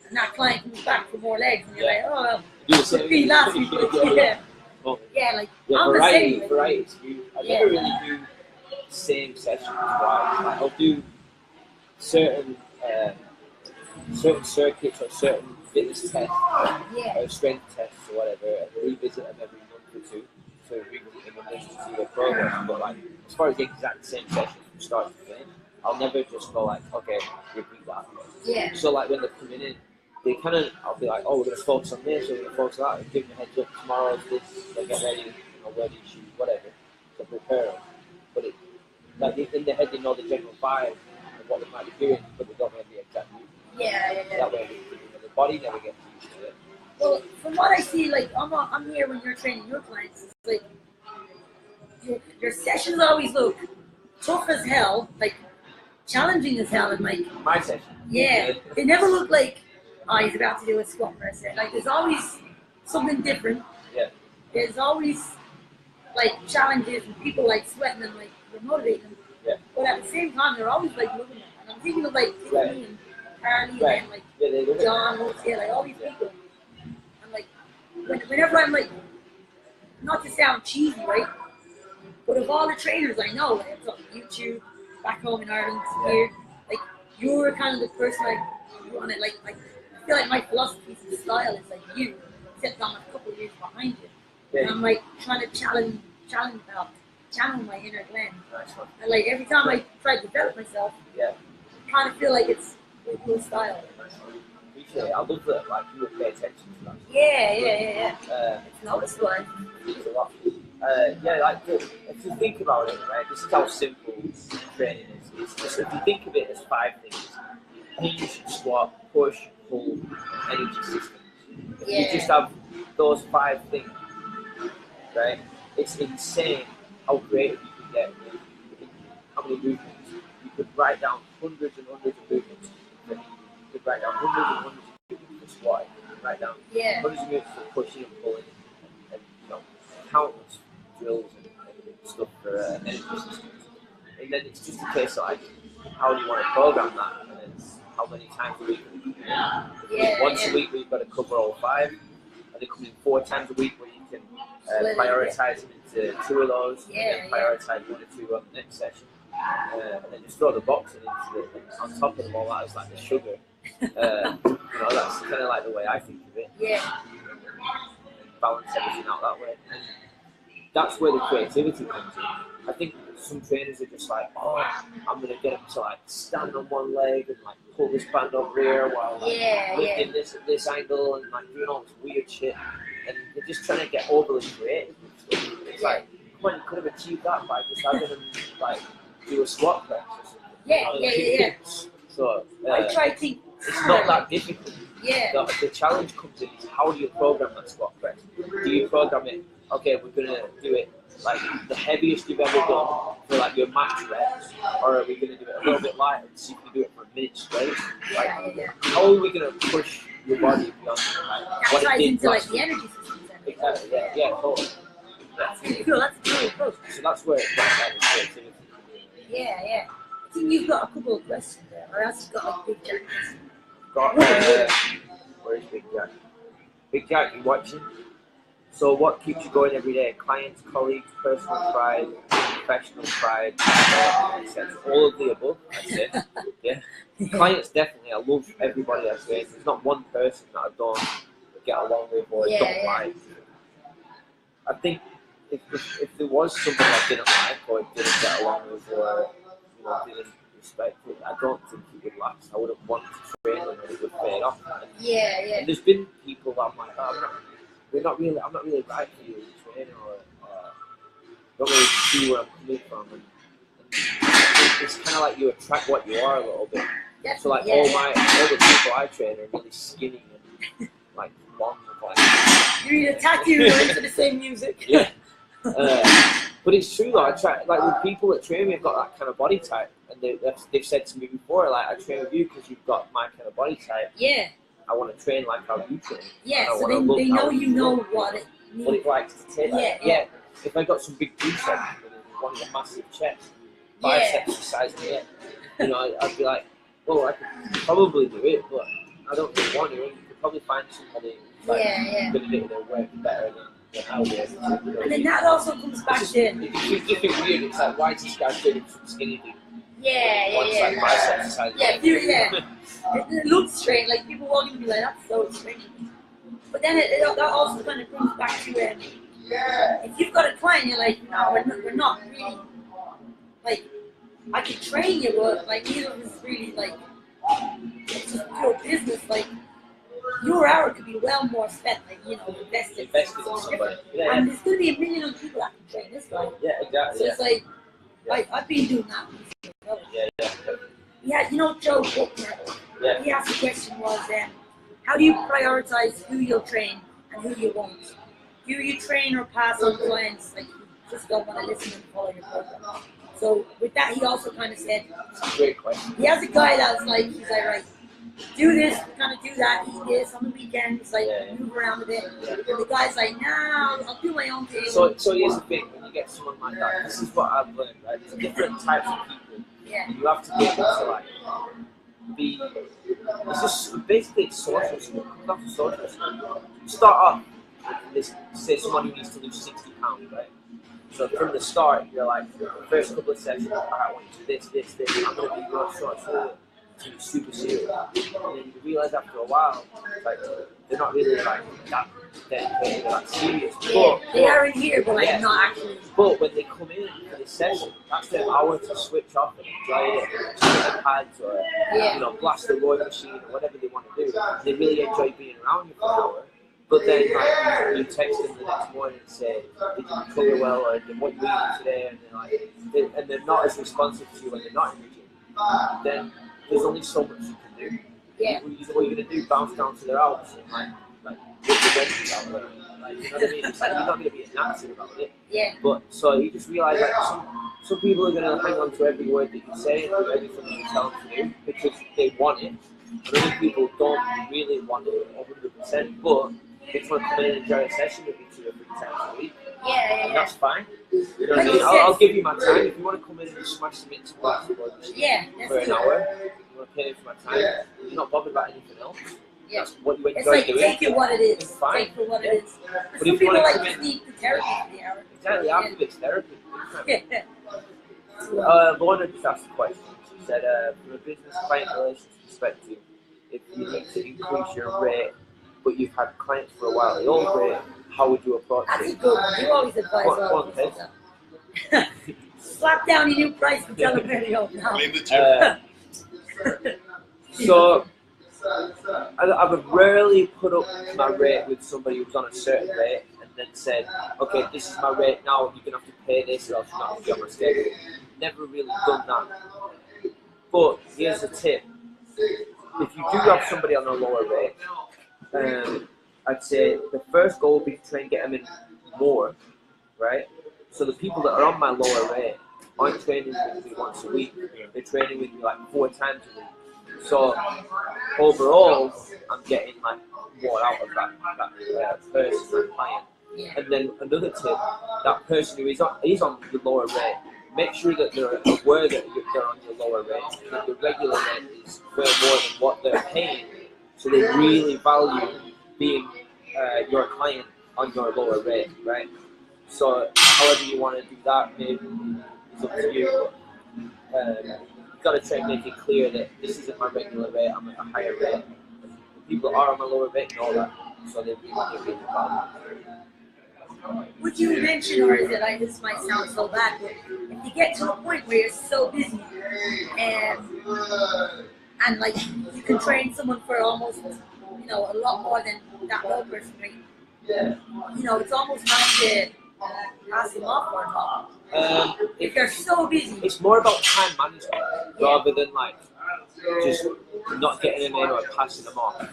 Speaker 1: and that client comes back for more legs, and you're like, oh, well, be last week, yeah. Yeah, like I'm the same.
Speaker 2: Variety. I never really do the same sessions twice. Like, I'll do certain circuits or certain fitness tests, or strength tests or whatever, and revisit them every month or two to revisit them and just to see their progress. But like, as far as the exact same session from start to finish, I'll never just go like, okay, repeat that.
Speaker 1: Yeah.
Speaker 2: So like when they're coming in, I'll be like, oh, we're gonna focus on this, or we're gonna focus on that, and give them a heads up tomorrow's this, they get ready, wear these shoes, whatever, to prepare them. But like in their head, they know the general vibe of what they might be doing, but they don't know the exact movement.
Speaker 1: Yeah.
Speaker 2: That way, the body never gets used to it.
Speaker 1: Well, from what I see, like I'm here when you're training your clients. It's like your sessions always look tough as hell, like challenging as hell, and like
Speaker 2: my session.
Speaker 1: Yeah, they never look like, oh, he's about to do a squat press set. Like there's always something different.
Speaker 2: Yeah.
Speaker 1: There's always like challenges and people like sweating and like you're motivating them.
Speaker 2: Yeah.
Speaker 1: But at the same time, they're always like loving it. And I'm thinking of like Tiffany and Carly and like John, like all these people. And like whenever I'm like, not to sound cheesy, right? But of all the trainers I know, like it's on YouTube, back home in Ireland, here, like you're kind of the person I want it. Like I feel like my philosophy and style is like you, except I'm a couple of years behind you.
Speaker 2: Yeah.
Speaker 1: And I'm like trying to channel my inner Glenn. And like every time I try to develop myself, I kind of feel like it's a cool style.
Speaker 2: Appreciate it. I love that, like, you would pay attention to that.
Speaker 1: Yeah. It's noticeable.
Speaker 2: It's a lot. Like, if you think about it, right, this is how simple training is. It's just, if you think of it as 5 things: hinge, squat, push, pull, energy systems. If you just have those 5 things, right, it's insane how creative you can get with how many movements. You could write down hundreds and hundreds of movements. You could write down hundreds and hundreds of movements for squatting. You could write down hundreds of movements for pushing and pulling, and countless drills and stuff for energy systems. And then it's just a case of like, how do you want to program that? And then how many times a week? Once a week we've got to cover all 5. And they come in 4 times a week where you can prioritize them into 2 of those, and then prioritize 1 or 2 on the next session. And then just throw the boxing into it. And on top of them all that is like the sugar. That's kind of like the way I think of it. Balance everything out that way. And that's where the creativity comes in. I think some trainers are just like, oh, I'm going to get them to like stand on one leg and like pull this band over here while like lifting this at this angle and like doing all this weird shit. And they're just trying to get overly creative. It's like, come on, you could have achieved that by just having them like do a squat press or something. So
Speaker 1: I try to think
Speaker 2: it's not that difficult. The challenge comes in is how do you program that squat press? Do you program it, okay, we're going to do it like the heaviest you've ever done for like your max reps, or are we going to do it a little bit lighter and see if you can do it for a minute straight? Like, how are we going to push your body beyond like, what it did
Speaker 1: into like the energy systems?
Speaker 2: Exactly, totally.
Speaker 1: That's pretty cool. That's a cool approach.
Speaker 2: So that's where it's like the creativity.
Speaker 1: I think you've got a couple of questions there, or else you've got like Big Jack.
Speaker 2: Where's Big Jack? Big Jack, you watching? So what keeps you going every day? Clients, colleagues, personal pride, professional pride, etc. All of the above, I'd say. Yeah. Clients, definitely. I love everybody I train. There's not one person that I don't get along with or don't like. I think if there was something I didn't like or didn't get along with or didn't don't think it would last. I wouldn't want to train them and it would fade off.
Speaker 1: Yeah.
Speaker 2: And there's been people that I'm like, I'm not really right for you as a trainer, or don't really see where I'm coming from. And it's kind of like you attract what you are a little bit.
Speaker 1: Definitely,
Speaker 2: So like all the people I train are really skinny and like long.
Speaker 1: You're either tattooed or into the same music.
Speaker 2: Yeah. But it's true though. I try, like with people that train me, have got that kind of body type, and they've said to me before, like, I train with you because you've got my kind of body type.
Speaker 1: Yeah.
Speaker 2: I want to train like how you train.
Speaker 1: Yeah. So they know you know what it needs.
Speaker 2: What it likes to take. Like,
Speaker 1: Yeah.
Speaker 2: If I got some big biceps and wanted a massive chest, biceps the size of it, I'd be like, well, I could probably do it, but I don't really want to. And you could probably find somebody who's like going to do their work better than I would.
Speaker 1: And then that also comes back to.
Speaker 2: It's just weird. It's like, why is this guy training some skinny dude?
Speaker 1: Yeah.
Speaker 2: Like biceps the size of
Speaker 1: Yeah. It looks strange. Like people walking and be like, that's so strange. But then that also kind of comes back to if you've got a client, you're like, no, we're not really like. I could train you, but like neither of us really like. It's just pure business. Like your hour could be well more spent, like invested in somebody.
Speaker 2: Yeah.
Speaker 1: And there's gonna be a million other people that can train this guy.
Speaker 2: Yeah, exactly.
Speaker 1: So it's like I've been doing that. Yeah, Joe Buckner.
Speaker 2: Yeah.
Speaker 1: He asked the question was, how do you prioritize who you'll train and who you won't? Do you train or pass on clients like you just don't want to listen and follow your program? So with that, he also kind of said,
Speaker 2: great question.
Speaker 1: He has a guy that's like, he's like, right, do this, kind of do that, eat this on the weekends, like move around a bit. And the guy's like, nah, I'll do my own thing.
Speaker 2: So here's the thing: when you get someone like that, this is what I've learned. Right? There's different types of people.
Speaker 1: Yeah.
Speaker 2: You have to be able to like be. It's just basically social skill. Not social skill. You start off with this. Say someone who needs to lose 60 pounds, right? So from the start, you're like, first couple of sessions, all right, I want you to do this. I'm going to be your short shoulder. To be super serious. And then you realize after a while, like, they're not really like that dedicated or that serious.
Speaker 1: Yeah, they are in here, but like not actually.
Speaker 2: But when they come in for this session, that's their hour to switch off and enjoy it, switch their pads or blast the rowing machine or whatever they want to do. They really enjoy being around you for an hour. But then like you text them the next morning and say, did you recover well, or what you eating today, and they're not as responsive to you when they're not in the gym. Then there's only so much you can do.
Speaker 1: Yeah.
Speaker 2: What you're gonna do? Bounce down to their house and like get the benches out there. Like, you know what I mean? It's like you're not gonna be an actor about it.
Speaker 1: Yeah.
Speaker 2: But so you just realise like some people are gonna hang on to every word that you say and do everything that you tell them to do because they want it. And other people don't really want it 100%, but they just want to come in and enjoy a session with you 2 or 3 times a week.
Speaker 1: Yeah.
Speaker 2: And that's fine. You know what I mean? I'll give you my time. If you want to come in and smash some into class for an hour, you want to pay me for my time. You're not bothered about anything else.
Speaker 1: Yeah.
Speaker 2: That's what you enjoy
Speaker 1: it's like,
Speaker 2: doing.
Speaker 1: take it what it is.
Speaker 2: It's fine.
Speaker 1: Take it what it is.
Speaker 2: But
Speaker 1: Some
Speaker 2: if you
Speaker 1: people
Speaker 2: want to
Speaker 1: like to need the therapy for the hour.
Speaker 2: Exactly, after this therapy.
Speaker 1: Yeah.
Speaker 2: Lorna just asked a question. She said, from a business client relationship perspective, if you need to increase your rate, but you've had clients for a while at the old rate, how would you approach
Speaker 1: That's a
Speaker 2: it?
Speaker 1: good one. You always advise all that. Slap down your new price and tell them where to go now.
Speaker 2: So, I've rarely put up my rate with somebody who's on a certain rate and then said, okay, this is my rate now, you're going to have to pay this or else you're not going to be on my schedule. Never really done that. But here's a tip. If you do have somebody on a lower rate, I'd say the first goal would be to try and get them in more, right? So the people that are on my lower rate aren't training with me once a week. They're training with me like 4 times a week. So overall, I'm getting like more out of that person, that client.
Speaker 1: Yeah.
Speaker 2: And then another tip, that person who is on the lower rate, make sure that they're aware that they're on your lower rate, and that the regular rate is way more than what they're paying. So they really value being your client on your lower rate, right? So however you want to do that, maybe it's up to you. You've got to try and make it clear that this isn't my regular rate, I'm at a higher rate. The people that are on my lower rate know that, so they're really value.
Speaker 1: would you mention, or is it like, this might sound so bad, but if you get to a point where you're so busy and like you can train someone for almost, a lot more than that one person, right? It's almost hard to pass them off or not. If they're so busy.
Speaker 2: It's more about time management rather than like just not getting them in or passing them off.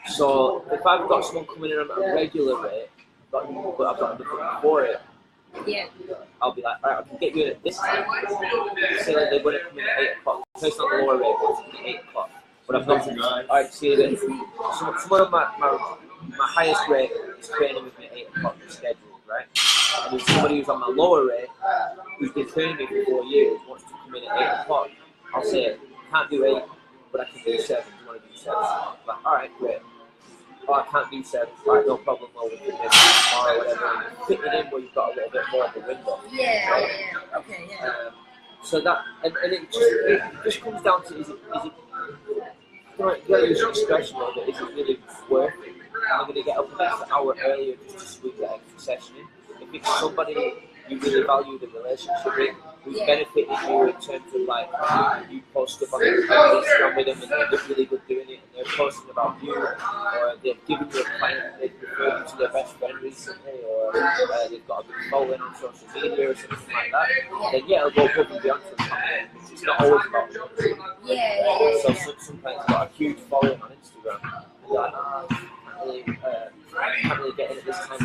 Speaker 2: So if I've got someone coming in on a regular rate, but I've got nothing for it, I'll be like, alright, I can get you in at this time. Say like they're going to come in at 8 o'clock. The person on the lower rate goes at 8 o'clock. But I've got I'd say that someone on my highest rate is training with me at 8 o'clock scheduled, right? And there's somebody who's on my lower rate, who's been training me for 4 years, wants to come in at 8 o'clock. I'll say, can't do 8, but I can do 7. Do you want to do 7? I'm like, alright, great. Oh, I can't do 7. Right, no problem. Well, we can do or whatever. Fit it in where you've got a little bit more of a window.
Speaker 1: Okay, yeah.
Speaker 2: So that, and it just comes down to, is it you gotta use your discretion a little bit, is it really worth it? I'm going to get up against an hour earlier just to squeeze that extra session in. If it's somebody you really value the relationship with, who's benefiting you in terms of like, you post stuff on Instagram with them and they're really good doing it and they're posting about you, or they've given you a client and they've referred you to their best friend recently, or they've got a good following on social media or something like that, then it'll go above and beyond for them. It's not always about them. So some clients got a huge following on Instagram and they're like, I can't really get in at this time,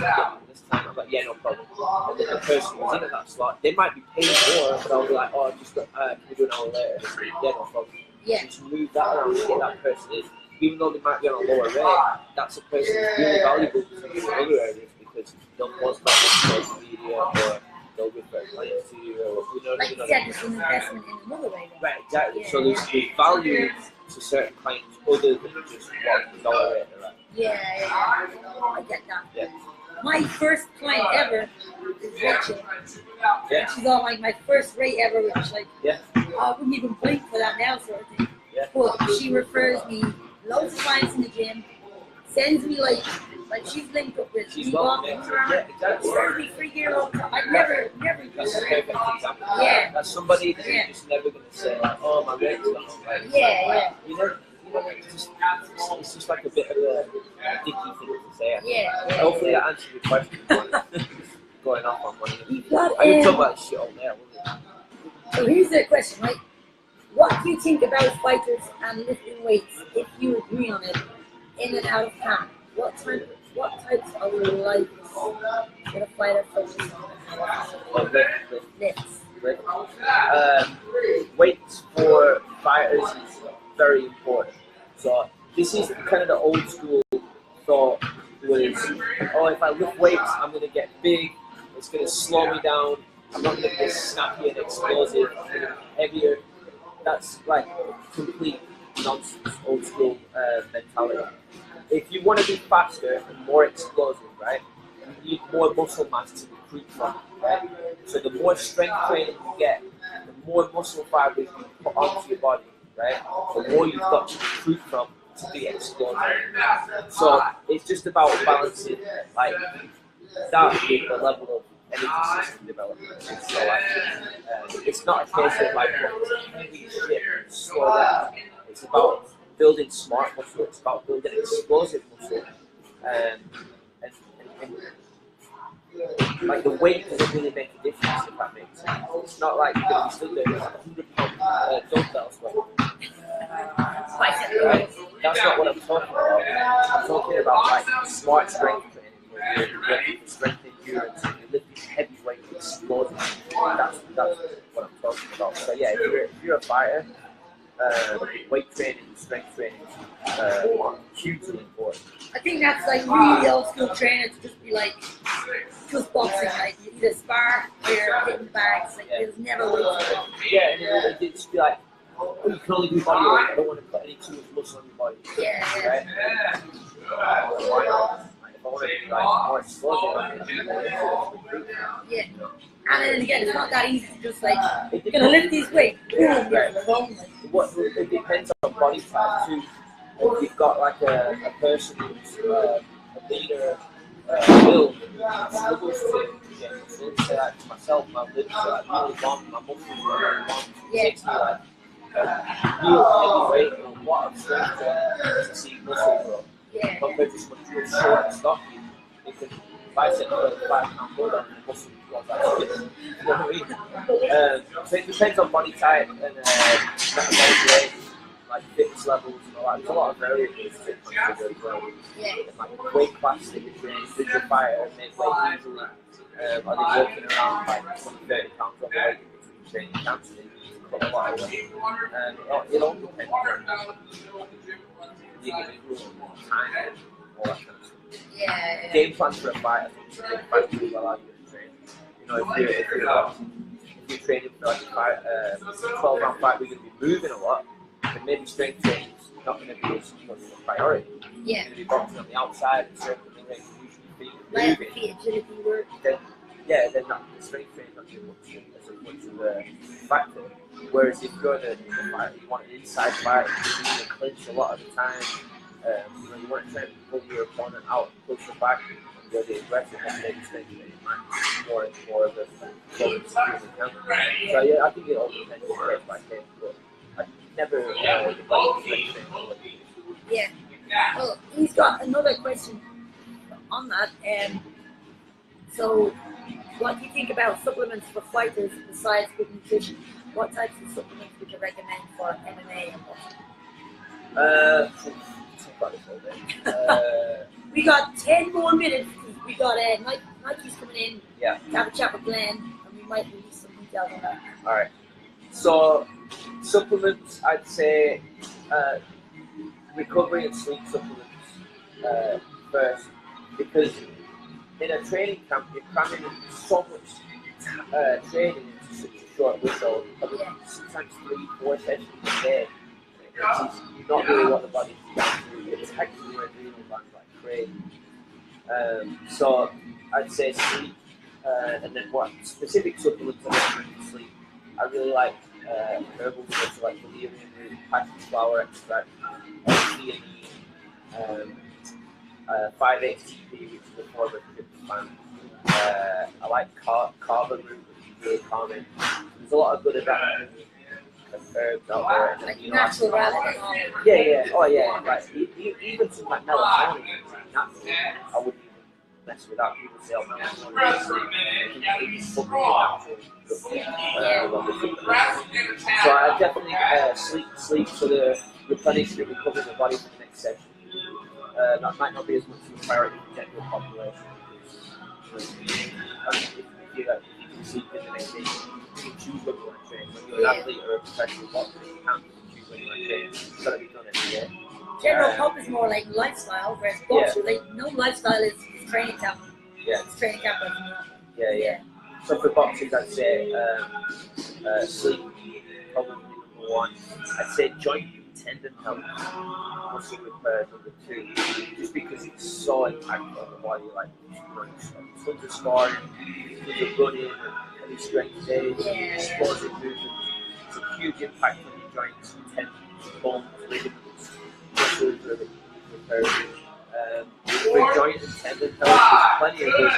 Speaker 2: I'm like, yeah, no problem. And then the person who's in at that slot, they might be paying more, but I'll be like, oh, just can we do an hour later? Yeah, no problem. Just move that around to get that person in. Even though they might be on a lower rate, that's a person who's really valuable to some of the other areas because they'll post about social media or they'll refer clients to you, or
Speaker 1: like you said, it's an investment in another way.
Speaker 2: Right, exactly. So there's value to certain clients other than just what the dollar rate they're at.
Speaker 1: I get that. My first client ever is Rachel. She's on like my first rate ever, which like I wouldn't even blink for that now sort of thing. But she refers me loads of clients in the gym, sends me like she's linked up with me. Sends me free gear all the time. I've never
Speaker 2: That's a perfect example. That's somebody that you're just never going to say like, oh, my rate's not on right. It's just like a bit of a dicky thing to say. Hopefully that answers your question. Going off on one. I can talk about shit all day.
Speaker 1: So here's the question, right? What do you think about fighters and lifting weights, if you agree on it, in and out of camp? What types of life should a fighter focus on? Lifts.
Speaker 2: Weights for fighters is very important. So this is kind of the old school thought was, oh, if I lift weights, I'm going to get big, it's going to slow me down, I'm not going to be snappy and explosive, I'm going to be heavier. That's like complete nonsense, old school mentality. If you want to be faster and more explosive, right, you need more muscle mass to recruit from, right? So the more strength training you get, the more muscle fibers you put onto your body, right? The more you've got to recruit from to be explosive. So it's just about balancing like that with the level of energy system development. So like, it's not a case of like heavy shit and slow down. It's about building smart muscle. It's about building explosive muscle. And like the weight doesn't really make a difference, if that makes sense. It's not like you're going to be still doing 100-pound dumbbells. Right? That's not what I'm talking about. I'm talking about like smart strength training, where you're working for strength endurance and you're lifting heavy weight explosive. That's what I'm talking about. So yeah, if you're a fighter, weight training, strength training, hugely important.
Speaker 1: I think that's like really old school training to just be like, just boxing, like you either spar or you're hitting bags, like there's never weight.
Speaker 2: Yeah, and it'd just be like, oh, you can only do body weight, I don't want to put any too much muscle on your body. Right? If I want to be like more explosive,
Speaker 1: and then again, it's not that easy to just like, you're going to lift these weights, boom, you're going.
Speaker 2: It depends on body type too. If you've got like a person who's a leader, Will struggles to get muscle. So like myself, my lips are like really long, my muscles are very long. It takes me like real heavy weight and a lot of strength to see muscle grow. Compared to someone who's short and stocky, it can bicep for 5 pound pull down and muscle grows like this. You know what I mean? So it depends on body type and metabolic rate, like fitness levels and all that. There's a lot of variables to consider as well. And like weight class that you're training, did you fire and make weight easily? Are they walking around like 20, 30 pounds on weight between training camps? A lot of weight. It all depends on you give it time and all that kind of stuff. Game plan for a fight, I think it's a big factor as well how you train. You know, if you're training for like a 12-round fight, we're going to be moving a lot, then maybe strength training is not going to be as much of a priority. You're going to be boxing on the outside and circling the ring, usually moving.
Speaker 1: Agility work.
Speaker 2: Then not the strength training not too much of a factor. Whereas if you're in a fight, you want an inside fight, you need to clinch a lot of the time. You want to try and pull your opponent out, push the back, and go the aggressive, and maybe strength training more of a focus. So yeah, I think it all depends on case by case, but I never debate strength training.
Speaker 1: Yeah. Well, he's got another question on that. So, what do you think about supplements for fighters besides good nutrition? What types of supplements would you recommend for MMA and boxing? We got 10 more minutes. We got Nike's coming in.
Speaker 2: Yeah.
Speaker 1: To have a chat with Glenn, and we might release some details on that.
Speaker 2: All right. So supplements, I'd say recovery and sleep supplements first, because in a training camp you're cramming in so much training into such a short window. Sometimes 3-4 sessions a day. It's not really what the body's designed to do. It's actually your adrenal glands like crazy. So I'd say sleep, and then what specific supplements I recommend for sleep. I really like herbal stuff like valerian root, passion flower extract, theanine, 5-HTP, which is a form of tryptophan. I like carver root, which is really calming. There's a lot of good adaptogens and herbs out there. And,
Speaker 1: like natural rather than all.
Speaker 2: Yeah. Oh yeah. Like even some like melatonin, natural. I wouldn't even mess with that. People say, "Oh, melatonin is sleep." So I definitely sleep so the replenish and recover the body for the next session. That might not be as much of a priority for the general population. If you sleep in the next day, you can choose when you want to train. When you're an athlete or a professional boxer, you can't choose when you want to train. It's got to be done every day.
Speaker 1: General pop is more like lifestyle, whereas boxer, like no lifestyle is training camp. It's training camp.
Speaker 2: Yeah. So for boxers, I'd say sleep, probably number 1. I'd say joint tendon health, muscle repair number 2, just because it's so impactful on the body. Like, tons of sparring, tons of running, heavy strength days, explosive movements. It's a huge impact on your joints, tendons, bones, ligaments, muscles, repair. For joint and tendon health, there's plenty of good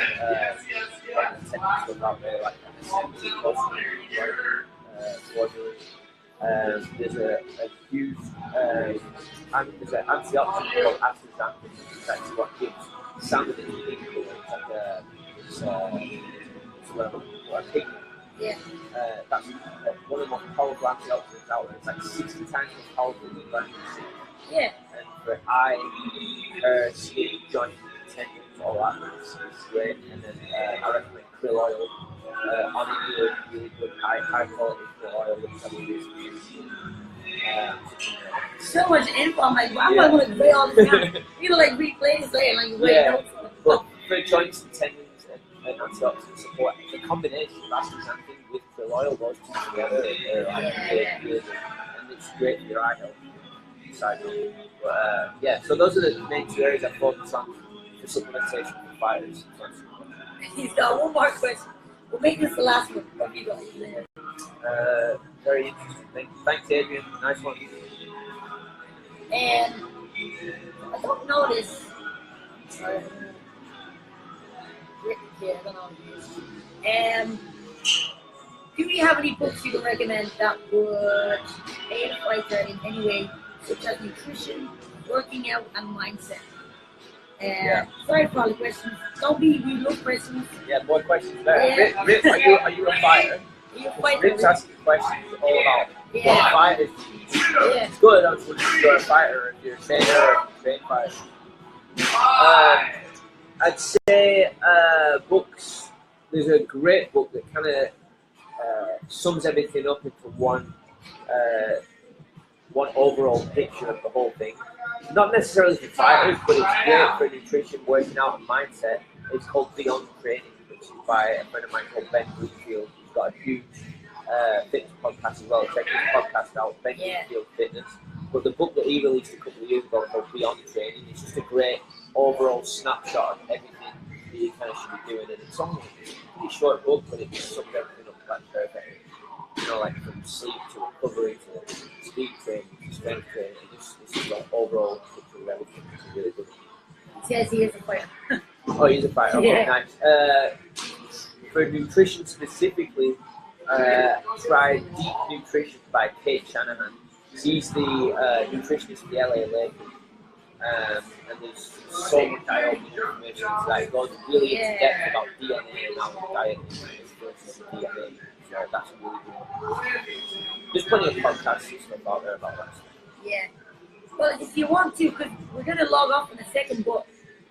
Speaker 2: tendon stuff out there, like there's a huge there's an antioxidant called astaxanthin, which is actually what gives salmon its pink colour. It's like a pigment. That's one of the most powerful antioxidants out there. It's like 60 times more powerful than vitamin C. And for eye, hair, skin, joint, tendons, all that, it's great. And then I recommend krill oil. On it, really good high quality krill oil, which I use.
Speaker 1: So much info. I'm like, why am I going to play all this down? You know, like replay this later, like you wait notes.
Speaker 2: But for joints and tendons and antioxidant support, the combination of astaxanthin with krill oil, those two together, really, and it's great for your eye health. But so those are the main 2 areas I focus on for supplementation for fighters.
Speaker 1: He's got one more question. We'll make this the last one. What have you got there?
Speaker 2: Very interesting. Thanks, Adrian. Nice one.
Speaker 1: And I don't know this. Yeah, I don't know what it is. Do you have any books you can recommend that would aid a fighter in any way, such as nutrition, working out, and mindset? Sorry for all the questions. Don't be we love questions.
Speaker 2: Yeah, more questions there.
Speaker 1: Yeah.
Speaker 2: Rip, are you a fighter?
Speaker 1: Are you a fighter?
Speaker 2: Rip's asking questions all about
Speaker 1: Yeah.
Speaker 2: what fighters do.
Speaker 1: Yeah.
Speaker 2: It's good actually if you're a fighter, if you're a trainer or if you're a trained fighter. I'd say books. There's a great book that kind of sums everything up into one overall picture of the whole thing. Not necessarily for fighters, but it's great for nutrition, working out, and mindset. It's called Beyond Training, which is by a friend of mine called Ben Greenfield. He's got a huge fitness podcast as well. Check his podcast out, Ben Greenfield Fitness. But the book that he released a couple of years ago called Beyond Training is just a great overall snapshot of everything that you kind of should be doing. And it's only a pretty short book, but it just sums everything up like perfectly. You know, like from sleep to recovery to speed training to strength training. It's just like overall picture of everything. It's really good.
Speaker 1: Says he is a fighter.
Speaker 2: Oh, he's a fighter. Okay,
Speaker 1: Yeah.
Speaker 2: Nice. For nutrition specifically, try Deep Nutrition by Kate Shanahan. She's the nutritionist for the LA Lakers. And there's so much eye-opening information. That it goes really into depth about DNA and how diet is DNA. So that's really good. There's plenty of podcasts and stuff out there about that.
Speaker 1: Yeah. Well, if you want to, because we're going to log off in a second, but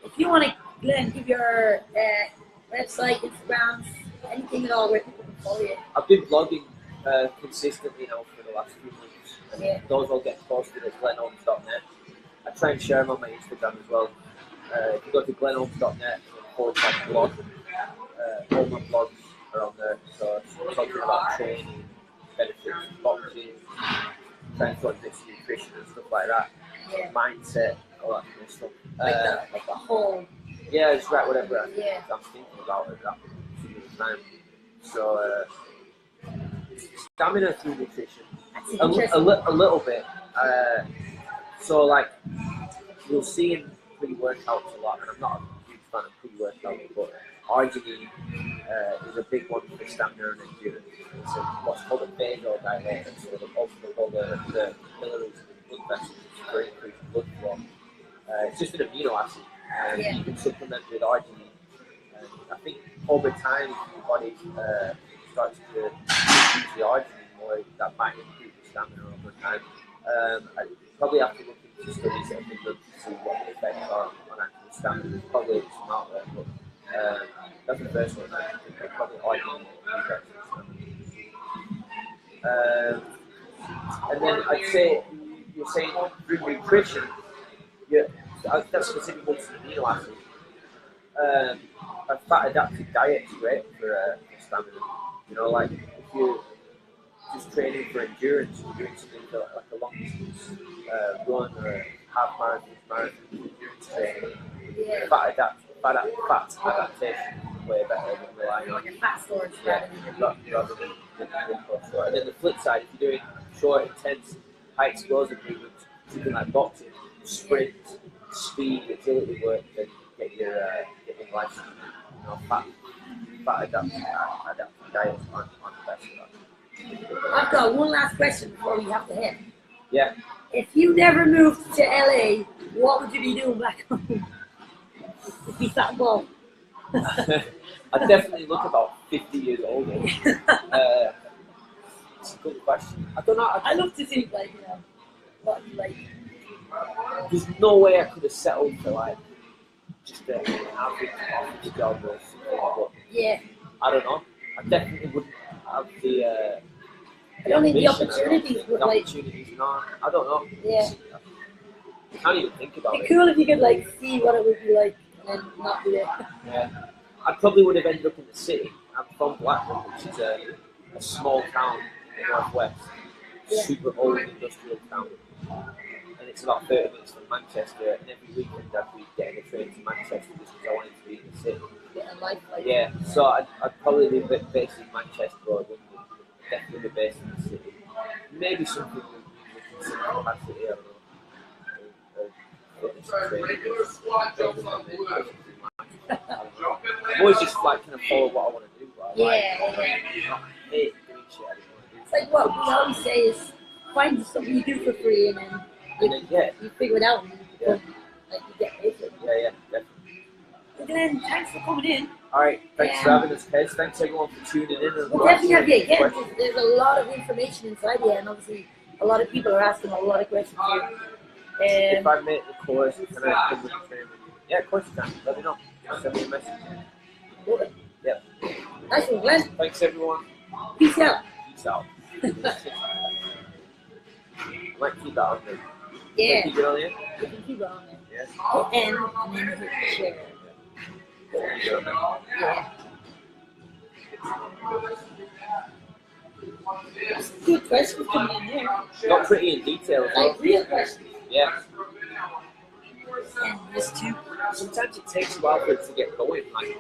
Speaker 1: if you want to, Glenn, give your website, Instagrams, anything at all where people can follow you.
Speaker 2: I've been blogging consistently now for the last few months. And those all get posted at glennholmes.net. I try and share them on my Instagram as well. If you go to glennholmes.net/blog, all my blogs are on there. So I'm talking about training, benefits, boxing, trying to talk about nutrition and stuff like that.
Speaker 1: Yeah.
Speaker 2: Mindset, all that kind of stuff.
Speaker 1: Like the whole.
Speaker 2: Yeah, just write whatever I'm thinking about at that time. So stamina through nutrition. A little bit. So like you'll see in pre-workouts a lot, and I'm not a huge fan of pre-workouts, but arginine is a big one for stamina and endurance. It's what's called a vasodilator, so it opens all the capillaries and blood vessels for increased blood flow. It's just an amino acid, and you can supplement with arginine. And I think over time, if your body starts to use the arginine more, that might improve the stamina over time. I probably have to look into studies that have been done to see what the effects are on actual stamina. There's probably some out there, but that's the first one. I think probably arginine effects on stamina. And then I'd say you're saying through nutrition, that's specifically to amino acid. A fat adapted diet is great for stamina. You know, like if you're just training for endurance, you're doing something like a long distance run or a half marathon endurance training. Fat adaptation is way better than relying on
Speaker 1: your fat stores.
Speaker 2: Rather than and then the flip side, if you're doing short, intense, high explosive movements, something like boxing, sprint, speed, agility work, then get your life, fat adapted diet on the best of that.
Speaker 1: I've got one last question before we have to head.
Speaker 2: Yeah.
Speaker 1: If you never moved to LA, what would you be doing back home? If you sat ball.
Speaker 2: I'd definitely look about 50 years older. It's a good question. I don't know.
Speaker 1: I'd love to see, what like.
Speaker 2: There's no way I could have settled for just an average office job or something. But I don't know. I definitely wouldn't have the.
Speaker 1: I don't think the opportunities would
Speaker 2: no, I don't know.
Speaker 1: Yeah.
Speaker 2: I can't even think about it.
Speaker 1: It'd be cool if you could see what it would be like and then not be there.
Speaker 2: Yeah. I probably would have ended up in the city. I'm from Blackburn, which is a small town in the northwest. Super old industrial town. And it's about 30 minutes from Manchester, and every weekend I'd be getting a train to Manchester just because I wanted to be in the city. Yeah, so I'd probably be based in Manchester or London. Definitely be based in the city. Maybe something with some capacity, I don't know. Fitness training. I've always just like kind of followed what I want to do. Like,
Speaker 1: Yeah.
Speaker 2: I hate doing shit I didn't want to do.
Speaker 1: It's like what we always say is find something you do for free and then you figure it out and you get paid for it.
Speaker 2: Yeah, definitely.
Speaker 1: Well, Glenn, thanks for coming in.
Speaker 2: Alright, thanks for having us, Kes. Thanks everyone for tuning in.
Speaker 1: We'll definitely have you again. There's a lot of information inside here, and obviously a lot of people are asking a lot of questions here.
Speaker 2: If I make the course, can I come with the training? Yeah, of course you can. Let me know. Send me a message. Yep.
Speaker 1: Nice one, Glenn.
Speaker 2: Thanks everyone.
Speaker 1: Peace out.
Speaker 2: Peace out. I might keep that on there.
Speaker 1: Yeah.
Speaker 2: Keep it on there?
Speaker 1: You can keep it on there.
Speaker 2: Yeah.
Speaker 1: Hit end and then hit share. Yeah. Good questions coming in here.
Speaker 2: Got pretty in detail.
Speaker 1: Like real questions.
Speaker 2: Yeah.
Speaker 1: And this too.
Speaker 2: Sometimes it takes a while for it to get going. Like,